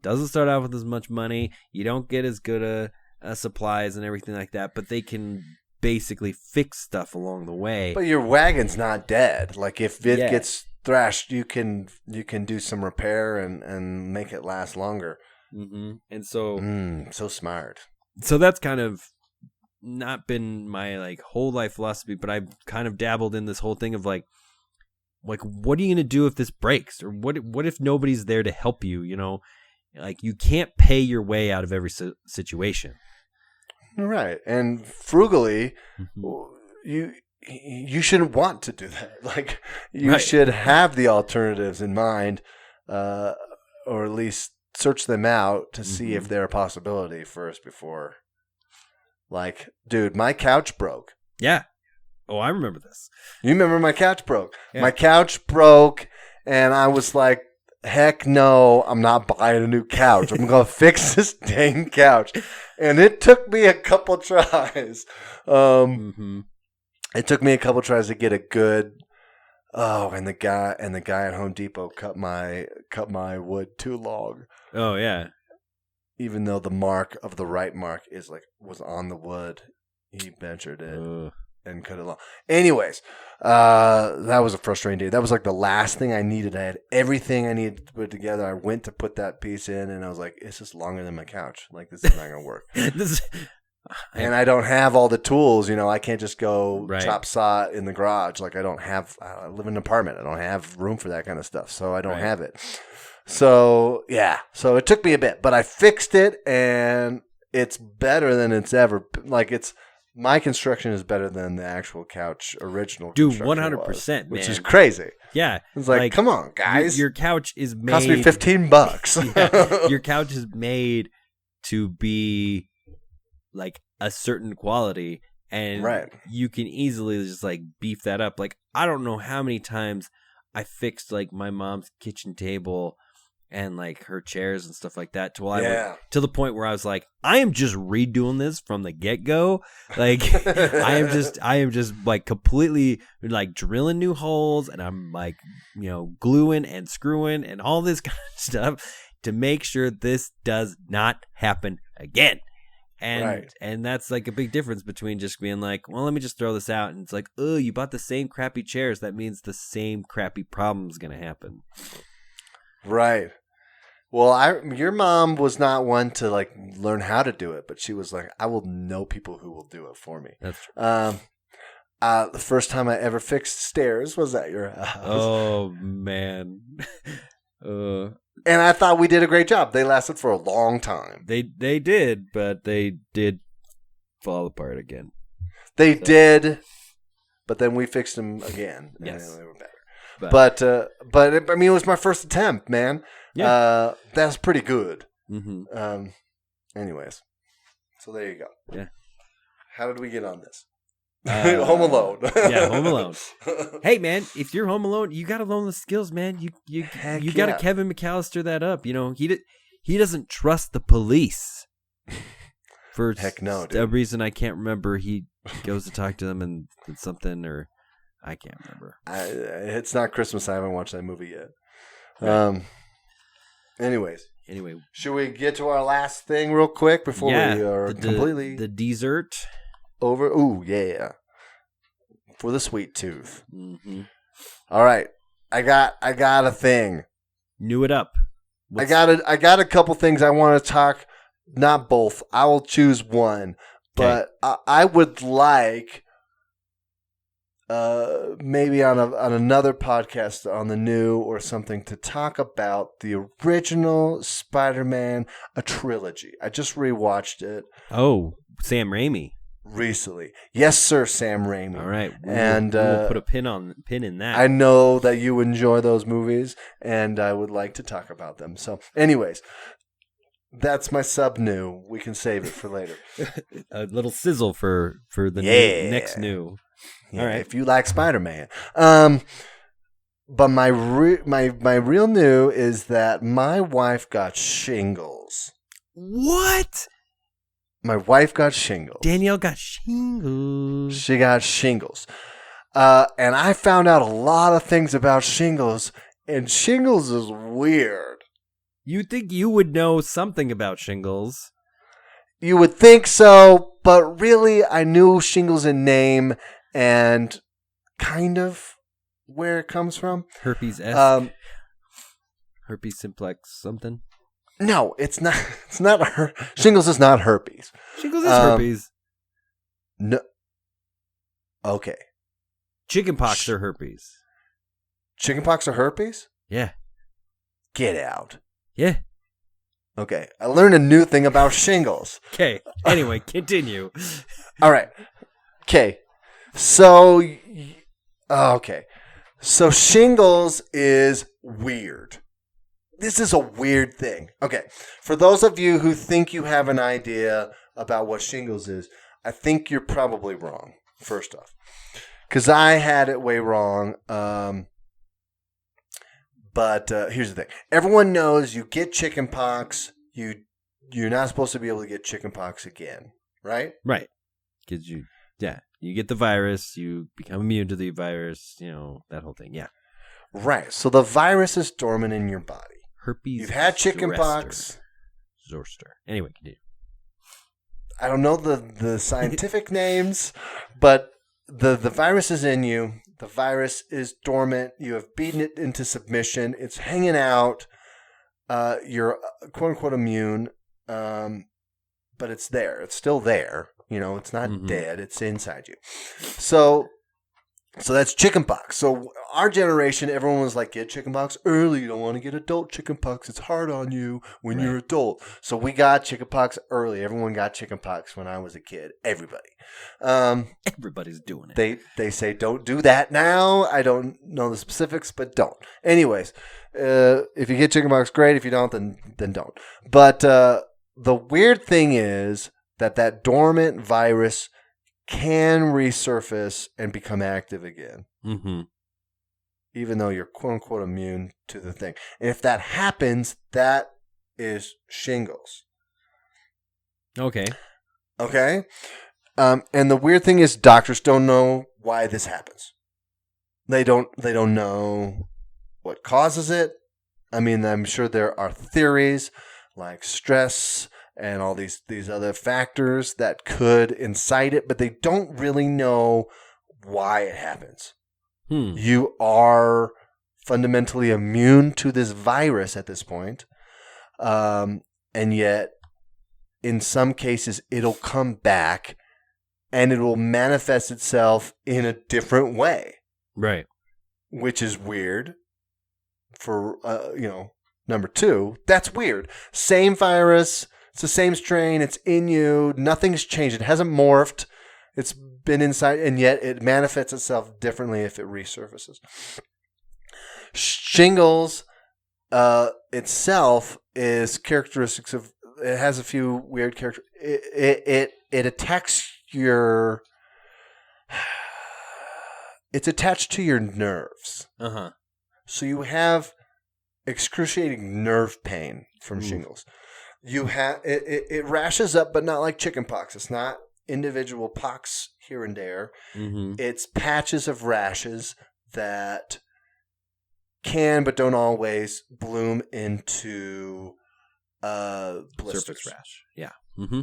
doesn't start out with as much money. You don't get as good a supplies and everything like that. But they can basically fix stuff along the way. But your wagon's not dead. Like, if it gets thrashed, you can do some repair and make it last longer. Mm-hmm. And so... so smart. So that's kind of not been my like whole life philosophy, but I've kind of dabbled in this whole thing of like what are you gonna do if this breaks, or what if nobody's there to help you? Like you can't pay your way out of every situation. Right, and frugally, you shouldn't want to do that. Like, you Right. should have the alternatives in mind, or at least search them out to see if they're a possibility first before. Like, dude, my couch broke. Yeah. Oh, I remember this. You remember my couch broke? Yeah. My couch broke, and I was like, heck no, I'm not buying a new couch. I'm going to fix this dang couch. And it took me a couple tries. It took me a couple tries to get a good. Oh, and the guy at Home Depot cut my wood too long. Oh, yeah. Even though the mark of the right mark was on the wood, he ventured it. And cut it long. Anyways, that was a frustrating day. That was like the last thing I needed. I had everything I needed to put together. I went to put that piece in, and I was like, it's just longer than my couch. Like, this is not going to work. And I don't have all the tools. I can't just go chop saw in the garage. Like, I live in an apartment. I don't have room for that kind of stuff. So I don't have it. So, yeah. So it took me a bit. But I fixed it, and it's better than it's ever. Like, my construction is better than the actual couch original. Dude, 100%, man. Which is crazy. Yeah. It's like, come on, guys. Your couch is made. Cost me $15. Yeah, your couch is made to be like a certain quality, and you can easily just like beef that up. Like, I don't know how many times I fixed like my mom's kitchen table and like her chairs and stuff like that to the point where I was like, I am just redoing this from the get-go. Like, I am just like completely like drilling new holes, and I'm like, gluing and screwing and all this kind of stuff to make sure this does not happen again. And that's like a big difference between just being like, well, let me just throw this out. And it's like, oh, you bought the same crappy chairs. That means the same crappy problem is going to happen. Right. Well, your mom was not one to like learn how to do it, but she was like, I will know people who will do it for me. That's true. The first time I ever fixed stairs was at your house. Oh, man. And I thought we did a great job. They lasted for a long time. They did, but they did fall apart again. They did, but then we fixed them again. Yes. And they were better. But it was my first attempt, man. Yeah. That's pretty good. Mm-hmm. Anyways, so there you go. Yeah. How did we get on this? Home Alone. Yeah, Home Alone. Hey, man, if you're Home Alone, you got to learn the skills, man. You got to Kevin McAllister that up. He doesn't trust the police. For a reason I can't remember, he goes to talk to them and something, or I can't remember. It's not Christmas. I haven't watched that movie yet. Right. Anyway, should we get to our last thing real quick before we are completely the dessert over? Ooh, yeah, for the sweet tooth. Mm-hmm. All right, I got a thing. New it up. I got a couple things I want to talk. Not both. I will choose one, but I would like. Maybe on another podcast on the new or something to talk about the original Spider-Man, a trilogy. I just rewatched it. Oh, Sam Raimi. Recently. Yes, sir, Sam Raimi. All right. We'll put a pin in that. I know that you enjoy those movies, and I would like to talk about them. So, anyways, that's my sub new. We can save it for later. A little sizzle for the next new. Yeah, all right. If you like Spider-Man. But my real new is that my wife got shingles. What? My wife got shingles. Danielle got shingles. She got shingles. And I found out a lot of things about shingles, and shingles is weird. You'd think you would know something about shingles. You would think so, but really I knew shingles in name and kind of where it comes from. Herpes-esque. Herpes simplex something. No, it's not. It's not. Shingles is not herpes. Shingles is herpes. No. Okay. Chickenpox are herpes. Chickenpox are herpes? Yeah. Get out. Yeah. Okay. I learned a new thing about shingles. Okay. Anyway, continue. All right. Okay. So, okay. So shingles is weird. This is a weird thing. Okay. For those of you who think you have an idea about what shingles is, I think you're probably wrong, first off. Because I had it way wrong. But here's the thing. Everyone knows you get chicken pox, you're not supposed to be able to get chicken pox again, right? Right. Because you get the virus, you become immune to the virus, that whole thing. Yeah. Right. So the virus is dormant in your body. Herpes. You've had chicken pox. Zoster. Anyway, continue. I don't know the scientific names, but the virus is in you. The virus is dormant. You have beaten it into submission. It's hanging out. You're quote unquote immune, but it's there. It's still there. It's not dead. It's inside you. So that's chickenpox. So our generation, everyone was like, get chickenpox early. You don't want to get adult chickenpox. It's hard on you when you're adult. So we got chickenpox early. Everyone got chickenpox when I was a kid. Everybody. Everybody's doing it. They say don't do that now. I don't know the specifics, but don't. Anyways, if you get chickenpox, great. If you don't, then don't. But the weird thing is that dormant virus can resurface and become active again. Mm-hmm. Even though you're quote-unquote immune to the thing. And if that happens, that is shingles. Okay. Okay? And the weird thing is doctors don't know why this happens. They don't know what causes it. I mean, I'm sure there are theories like stress and all these other factors that could incite it, but they don't really know why it happens. You are fundamentally immune to this virus at this point, and yet in some cases it'll come back and it will manifest itself in a different way. Right. Which is weird for, number two. That's weird. Same virus. It's the same strain. It's in you. Nothing's changed. It hasn't morphed. It's been inside, and yet it manifests itself differently if it resurfaces. Shingles itself is characteristics of. It has a few weird characters. It attacks your. It's attached to your nerves. Uh-huh. So you have excruciating nerve pain from shingles. You have it rashes up, but not like chickenpox. It's not individual pox here and there. Mm-hmm. It's patches of rashes that can, but don't always, bloom into blisters. Surface rash. Yeah. Mm-hmm.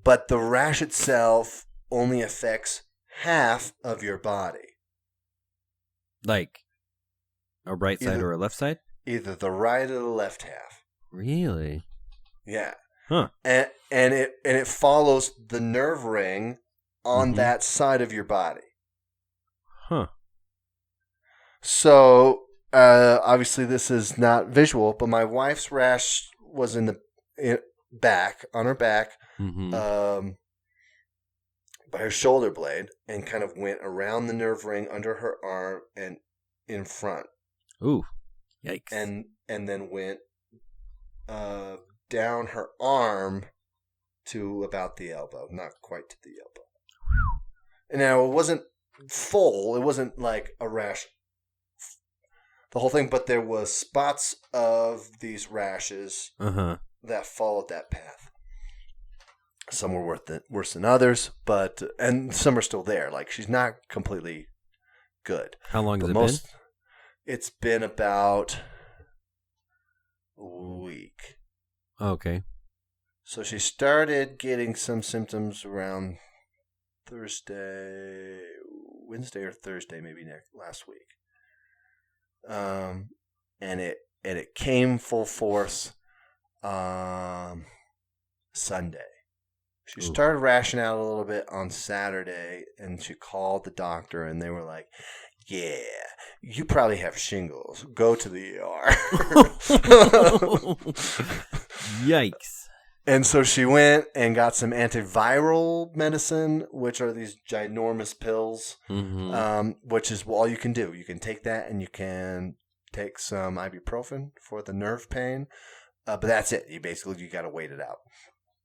But the rash itself only affects half of your body. Like a right side or a left side? Either the right or the left half. Really? Yeah. Huh. And it follows the nerve ring on that side of your body. Huh. So, obviously this is not visual, but my wife's rash was in the back, on her back, by her shoulder blade, and kind of went around the nerve ring under her arm and in front. Ooh. Yikes. And then went down her arm to about the elbow, not quite to the elbow. And now it wasn't full. It wasn't like a rash, the whole thing, but there was spots of these rashes that followed that path. Some were worse than others, and some are still there. Like, she's not completely good. How long has it been? It's been about a week. Okay. So she started getting some symptoms around Wednesday or Thursday, maybe last week. And it came full force Sunday. She started rashing out a little bit on Saturday, and she called the doctor, and they were like, "Yeah, you probably have shingles. Go to the ER." Yikes. And so she went and got some antiviral medicine, which are these ginormous pills, which is all you can do. You can take that and you can take some ibuprofen for the nerve pain. But that's it. You got to wait it out.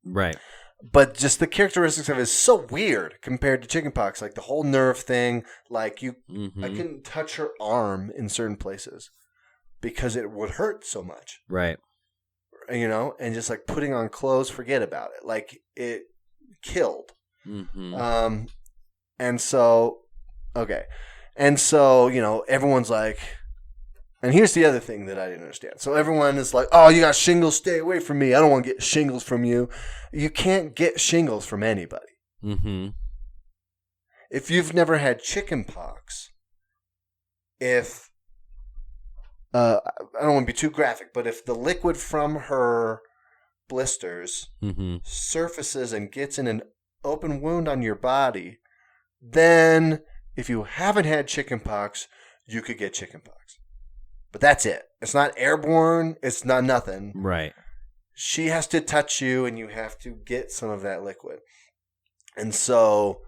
Right. But just the characteristics of it is so weird compared to chickenpox. Like the whole nerve thing, like I couldn't touch her arm in certain places because it would hurt so much. Right. And just like putting on clothes, forget about it. Like it killed. And so, okay. And so, everyone's like, and here's the other thing that I didn't understand. So everyone is like, oh, you got shingles, stay away from me. I don't want to get shingles from you. You can't get shingles from anybody. If you've never had chickenpox, I don't want to be too graphic, but if the liquid from her blisters surfaces and gets in an open wound on your body, then if you haven't had chickenpox, you could get chickenpox. But that's it. It's not airborne. It's not nothing. Right. She has to touch you, and you have to get some of that liquid. And so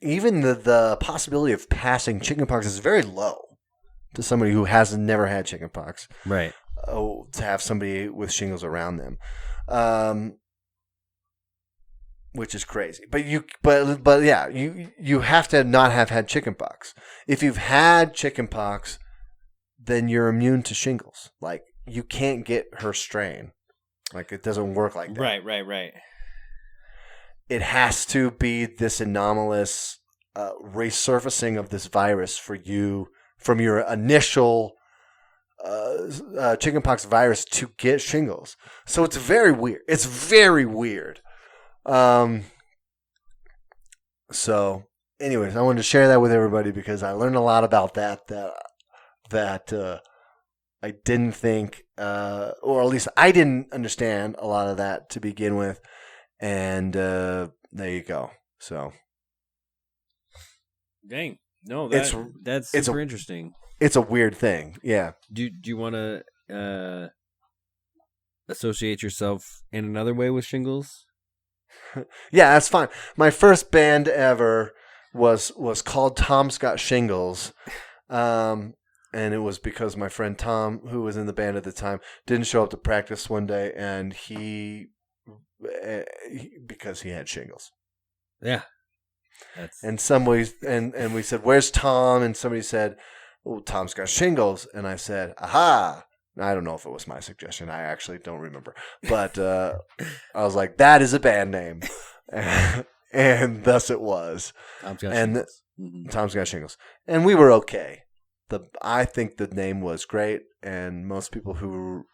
even the possibility of passing chickenpox is very low to somebody who has never had chickenpox. Right. To have somebody with shingles around them. Which is crazy. But you have to not have had chickenpox. If you've had chickenpox, then you're immune to shingles. Like you can't get her strain. Like it doesn't work like that. Right. It has to be this anomalous resurfacing of this virus for you from your initial chickenpox virus to get shingles. So it's very weird. It's very weird. So anyways, I wanted to share that with everybody because I learned a lot about that I didn't think, or at least I didn't understand a lot of that to begin with. And there you go. So, dang, no, that's super interesting. It's a weird thing. Yeah. Do you want to associate yourself in another way with shingles? Yeah, that's fine. My first band ever was called Tom's Got Shingles. And it was because my friend Tom, who was in the band at the time, didn't show up to practice one day, and because he had shingles. Yeah. And we said, "Where's Tom?" And somebody said, "Oh, Tom's got shingles." And I said, "Aha!" I don't know if it was my suggestion. I actually don't remember. But I was like, "That is a band name," and thus it was. Tom's got shingles. Tom's got shingles, and we were okay. I think the name was great, and most people who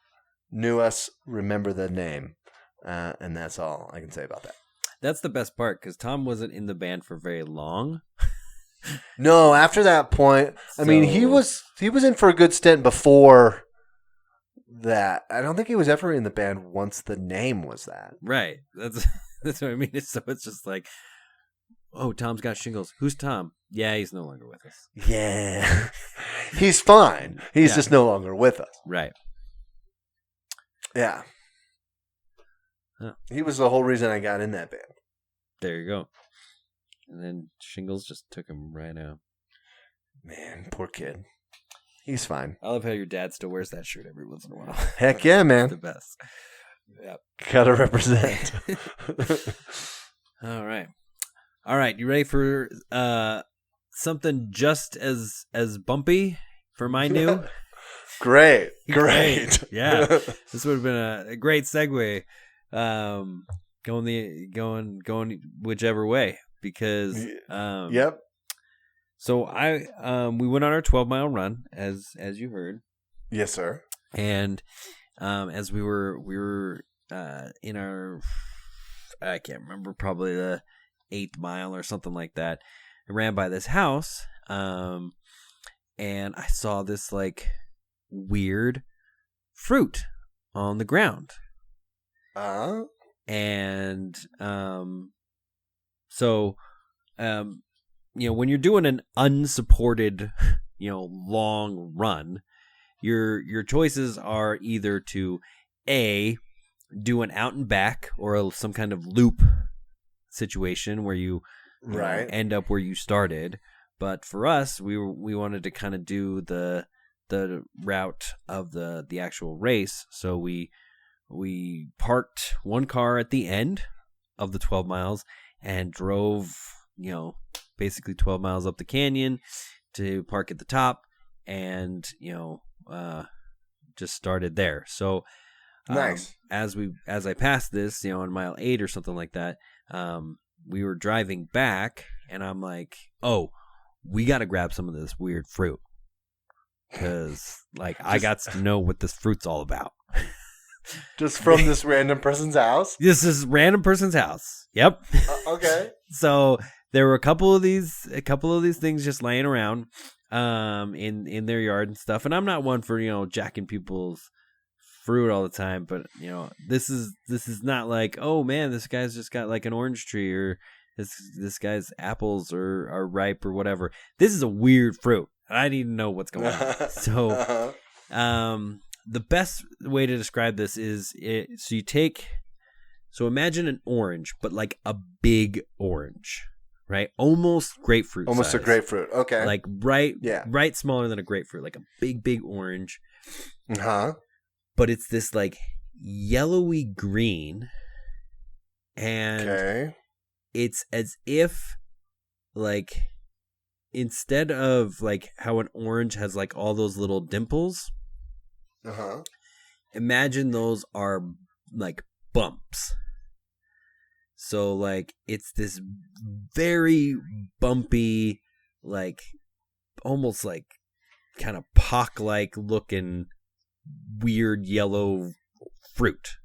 knew us remember the name, and that's all I can say about that. That's the best part, because Tom wasn't in the band for very long. No, after that point, I mean, he was in for a good stint before that. I don't think he was ever in the band once the name was that. Right. That's what I mean. So it's just like, oh, Tom's got shingles. Who's Tom? Yeah, he's no longer with us. Yeah. He's fine. He's just no longer with us. Right. Yeah. Huh. He was the whole reason I got in that band. There you go. And then shingles just took him right out. Man, poor kid. He's fine. I love how your dad still wears that shirt every once in a while. Heck yeah, man. It's the best. Yep. Gotta represent. All right. You ready for something just as bumpy for my new? Great. Yeah. This would have been a great segue. Going whichever way, because yep. So we went on our 12-mile run as you heard. Yes, sir. And as we were in our, I can't remember, probably the 8th mile or something like that. I ran by this house, and I saw this like weird fruit on the ground. And so when you're doing an unsupported long run, your choices are either to A, do an out and back or some kind of loop situation where you Right. end up where you started. But for us, we wanted to kind of do the route of the actual race. So we parked one car at the end of the 12 miles and drove, basically 12 miles up the canyon to park at the top, and just started there. So Nice. As I passed this, on mile 8 or something like that, we were driving back, and I'm like, oh, we got to grab some of this weird fruit, because I got to know what this fruit's all about. Just from this random person's house? This is random person's house. Yep. Okay. So there were a couple of these things just laying around in their yard and stuff. And I'm not one for, jacking people's fruit all the time, but this is not like, oh man, this guy's just got like an orange tree, or this guy's apples are ripe or whatever. This is a weird fruit. I need to know what's going on. So the best way to describe this is so imagine an orange, but like a big orange, right? Almost grapefruit Almost size. a grapefruit. Okay. Like right smaller than a grapefruit, like a big orange. Uh-huh. But it's this like yellowy green, and it's as if like instead of like how an orange has like all those little dimples, imagine those are like bumps. So like it's this very bumpy, like almost like kind of pock-like looking weird yellow fruit.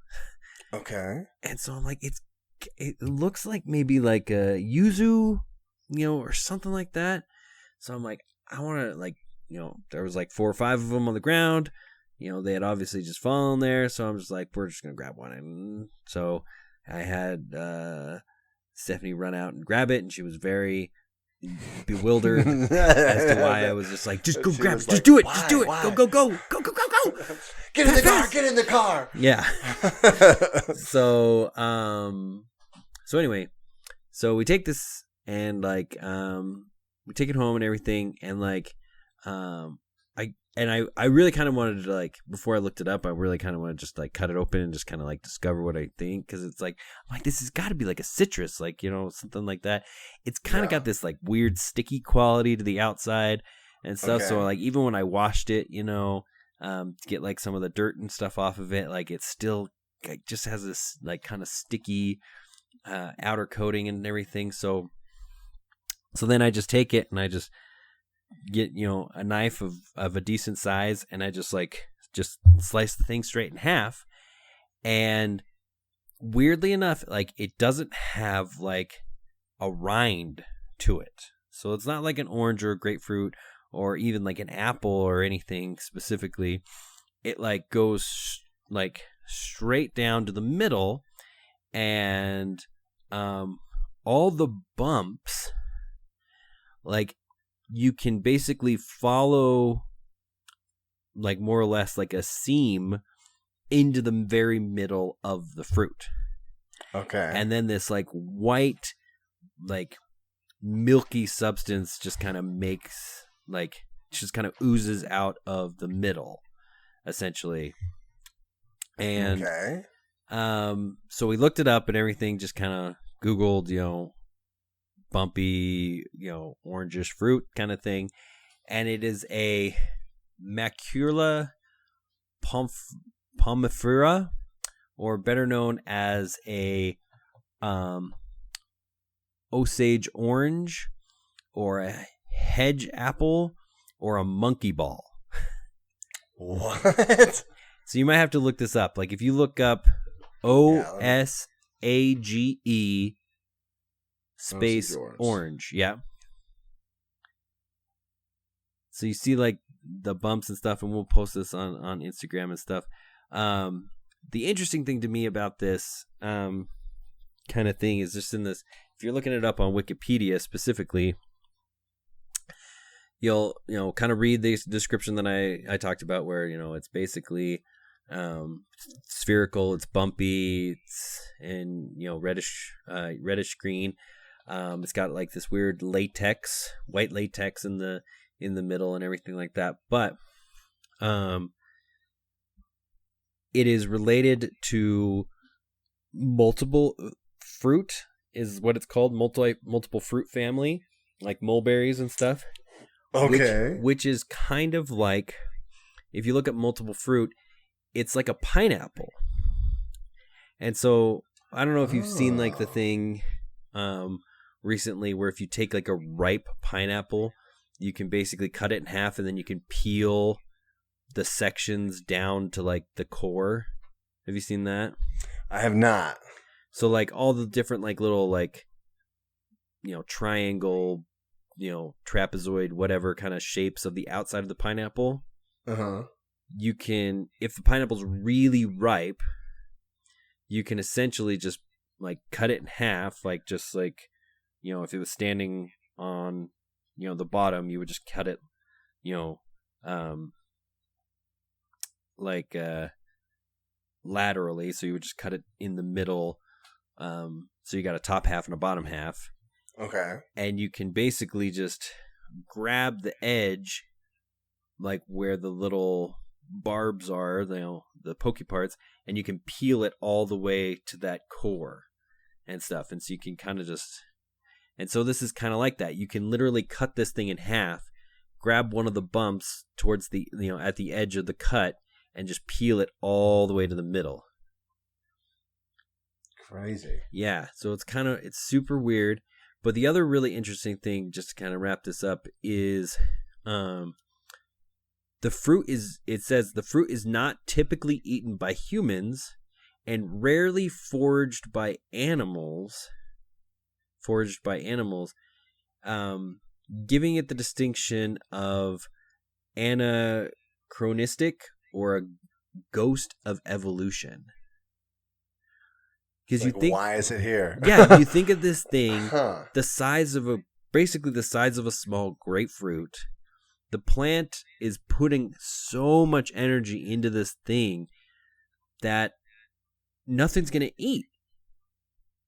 Okay. And so I'm like, it looks like maybe like a yuzu, or something like that. So I'm like, I want to like, there was like 4 or 5 of them on the ground. They had obviously just fallen there. So I'm just like, we're just going to grab one. And so I had Stephanie run out and grab it, and she was very bewildered as to why I was just like, just go grab it, just do it, just do it, go. Get in the car, get in the car. Yeah. So anyway, so we take this and like we take it home and everything, and like I really kind of wanted to, like, before I looked it up, I really kind of want to just like cut it open and just kind of like discover what I think, because it's like, I'm like, this has got to be like a citrus, like, something like that. It's kind of got this like weird sticky quality to the outside and stuff. So like even when I washed it, to get like some of the dirt and stuff off of it, like it still like just has this like kind of sticky outer coating and everything. So then I just take it and I just get a knife of a decent size, and I just slice the thing straight in half. And weirdly enough, like it doesn't have like a rind to it, so it's not like an orange or a grapefruit or even like an apple or anything specifically. It like goes like straight down to the middle, and all the bumps, like you can basically follow like more or less like a seam into the very middle of the fruit. Okay. And then this like white, like milky substance just kind of makes like, just kind of oozes out of the middle, essentially. And so we looked it up and everything, just kind of Googled, bumpy, orangish fruit kind of thing, and it is a Macula pomifera, or better known as a Osage orange, or a hedge apple, or a monkey ball. What? So you might have to look this up. Like if you look up OSAGE space orange. Yeah. So you see like the bumps and stuff, and we'll post this on Instagram and stuff. The interesting thing to me about this kind of thing is just in this, if you're looking it up on Wikipedia specifically, you'll kind of read the description that I talked about, where it's basically spherical. It's bumpy. It's and reddish green. It's got like this weird white latex in the middle and everything like that. But it is related to multiple fruit, is what it's called, multiple fruit family, like mulberries and stuff. Okay. Which is kind of like, if you look at multiple fruit, it's like a pineapple. And so I don't know if you've seen like the thing recently where if you take like a ripe pineapple, you can basically cut it in half and then you can peel the sections down to like the core. Have you seen that? I have not. So like all the different like little like triangle, trapezoid, whatever kind of shapes of the outside of the pineapple. You can, if the pineapple's really ripe, you can essentially just like cut it in half, like just like if it was standing on the bottom, you would just cut it like laterally, so you would just cut it in the middle, so you got a top half and a bottom half. Okay. And you can basically just grab the edge, like where the little barbs are, the pokey parts, and you can peel it all the way to that core and stuff. And so you can kind of just, and so this is kind of like that. You can literally cut this thing in half, grab one of the bumps towards the, at the edge of the cut, and just peel it all the way to the middle. Crazy. Yeah. So it's super weird. But the other really interesting thing, just to kind of wrap this up, is the fruit is not typicily eaten by humans and rarely foraged by animals, giving it the distinction of anachronistic or a ghost of evolution. Because why is it here? Yeah, you think of this thing, the size of a small grapefruit. The plant is putting so much energy into this thing that nothing's going to eat.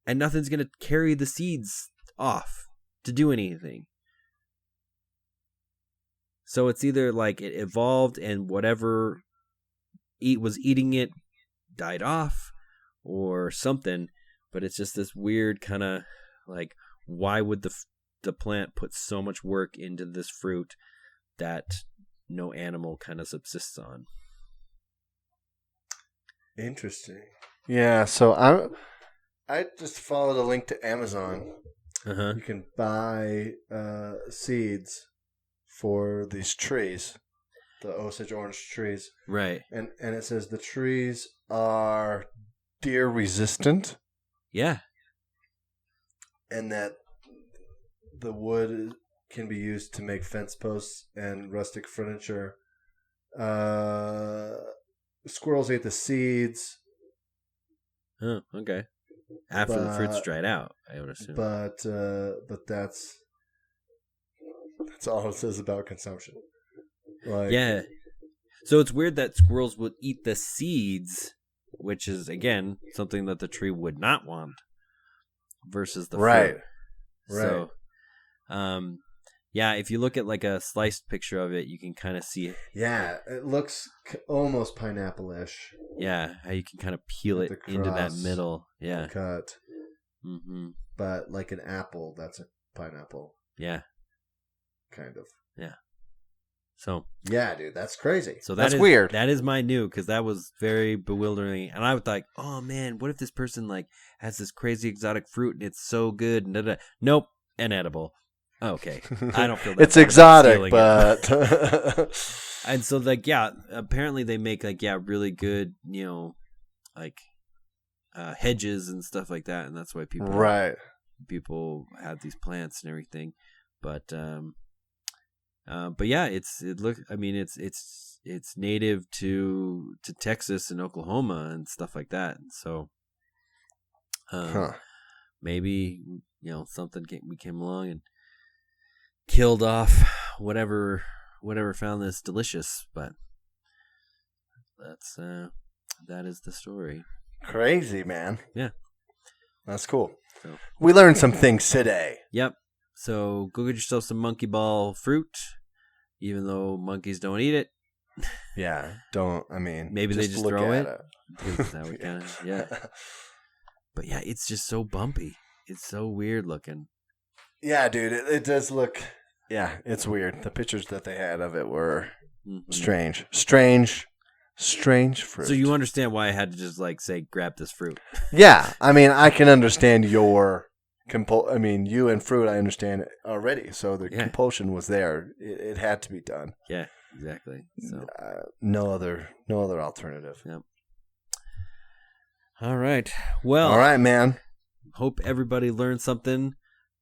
And nothing's going to carry the seeds off to do anything. So it's either like it evolved and whatever was eating it died off or something, but it's just this weird kind of like, why would the plant put so much work into this fruit that no animal kind of subsists on? Interesting. Yeah, so I just followed a link to Amazon. You can buy seeds for these trees, the Osage orange trees. Right. And it says the trees are deer resistant. Yeah. And that the wood can be used to make fence posts and rustic furniture. Squirrels ate the seeds. Oh, okay. After the fruit's dried out, I would assume. But that's all it says about consumption. Like, yeah. So it's weird that squirrels would eat the seeds, which is, again, something that the tree would not want, versus the fruit. Right. So, yeah, if you look at like a sliced picture of it, you can kind of see it. Yeah, it looks almost pineapple-ish. Yeah, how you can kind of peel it into that middle. Yeah. Cut. Mm-hmm. But like an apple, that's a pineapple. Yeah. Kind of. Yeah. So. Yeah, dude, that's crazy. So that's weird. That is my new, because that was very bewildering. And I was like, oh man, what if this person like has this crazy exotic fruit and it's so good? And nope, inedible. Okay, I don't feel that it's exotic, but and so like yeah, apparently they make like really good like hedges and stuff like that, and that's why people have these plants and everything. But yeah, it's native to Texas and Oklahoma and stuff like that. So maybe we came along and killed off whatever found this delicious, but that is the story. Crazy, man. Yeah. That's cool. So. We learned some things today. Yep. So go get yourself some monkey ball fruit, even though monkeys don't eat it. Yeah. Maybe they just throw it. Yeah. But yeah, it's just so bumpy. It's so weird looking. Yeah, dude. It does look. Yeah, it's weird. The pictures that they had of it were strange. Strange fruit. So you understand why I had to just say, grab this fruit. Yeah. I can understand your you and fruit, I understand it already. So the compulsion was there. It had to be done. Yeah, exactly. So no other alternative. Yep. All right. Well. All right, man. Hope everybody learned something.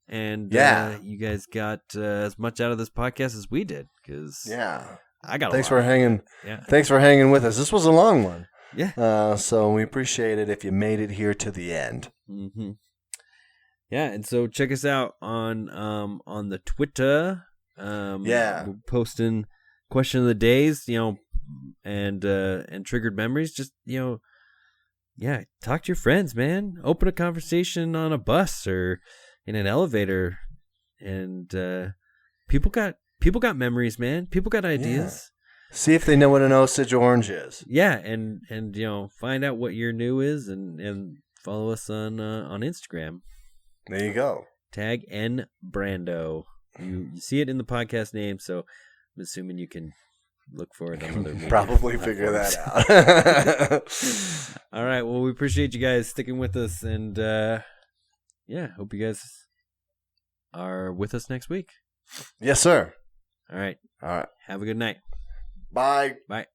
And you guys got as much out of this podcast as we did. Because I got Thanks for hanging with us. This was a long one. Yeah. So we appreciate it if you made it here to the end. Mm-hmm. Yeah, and so check us out on the Twitter. We're posting question of the days, and triggered memories. Just talk to your friends, man. Open a conversation on a bus or in an elevator, and people got memories, man. People got ideas. Yeah. See if they know what an Osage orange is. Yeah, and find out what your new is, and follow us on Instagram. There you go. Taggart and Brandon. You see it in the podcast name, so I'm assuming you can look for it on other probably figure that out. All right. Well, we appreciate you guys sticking with us, and hope you guys are with us next week. Yes, sir. All right. All right. Have a good night. Bye. Bye.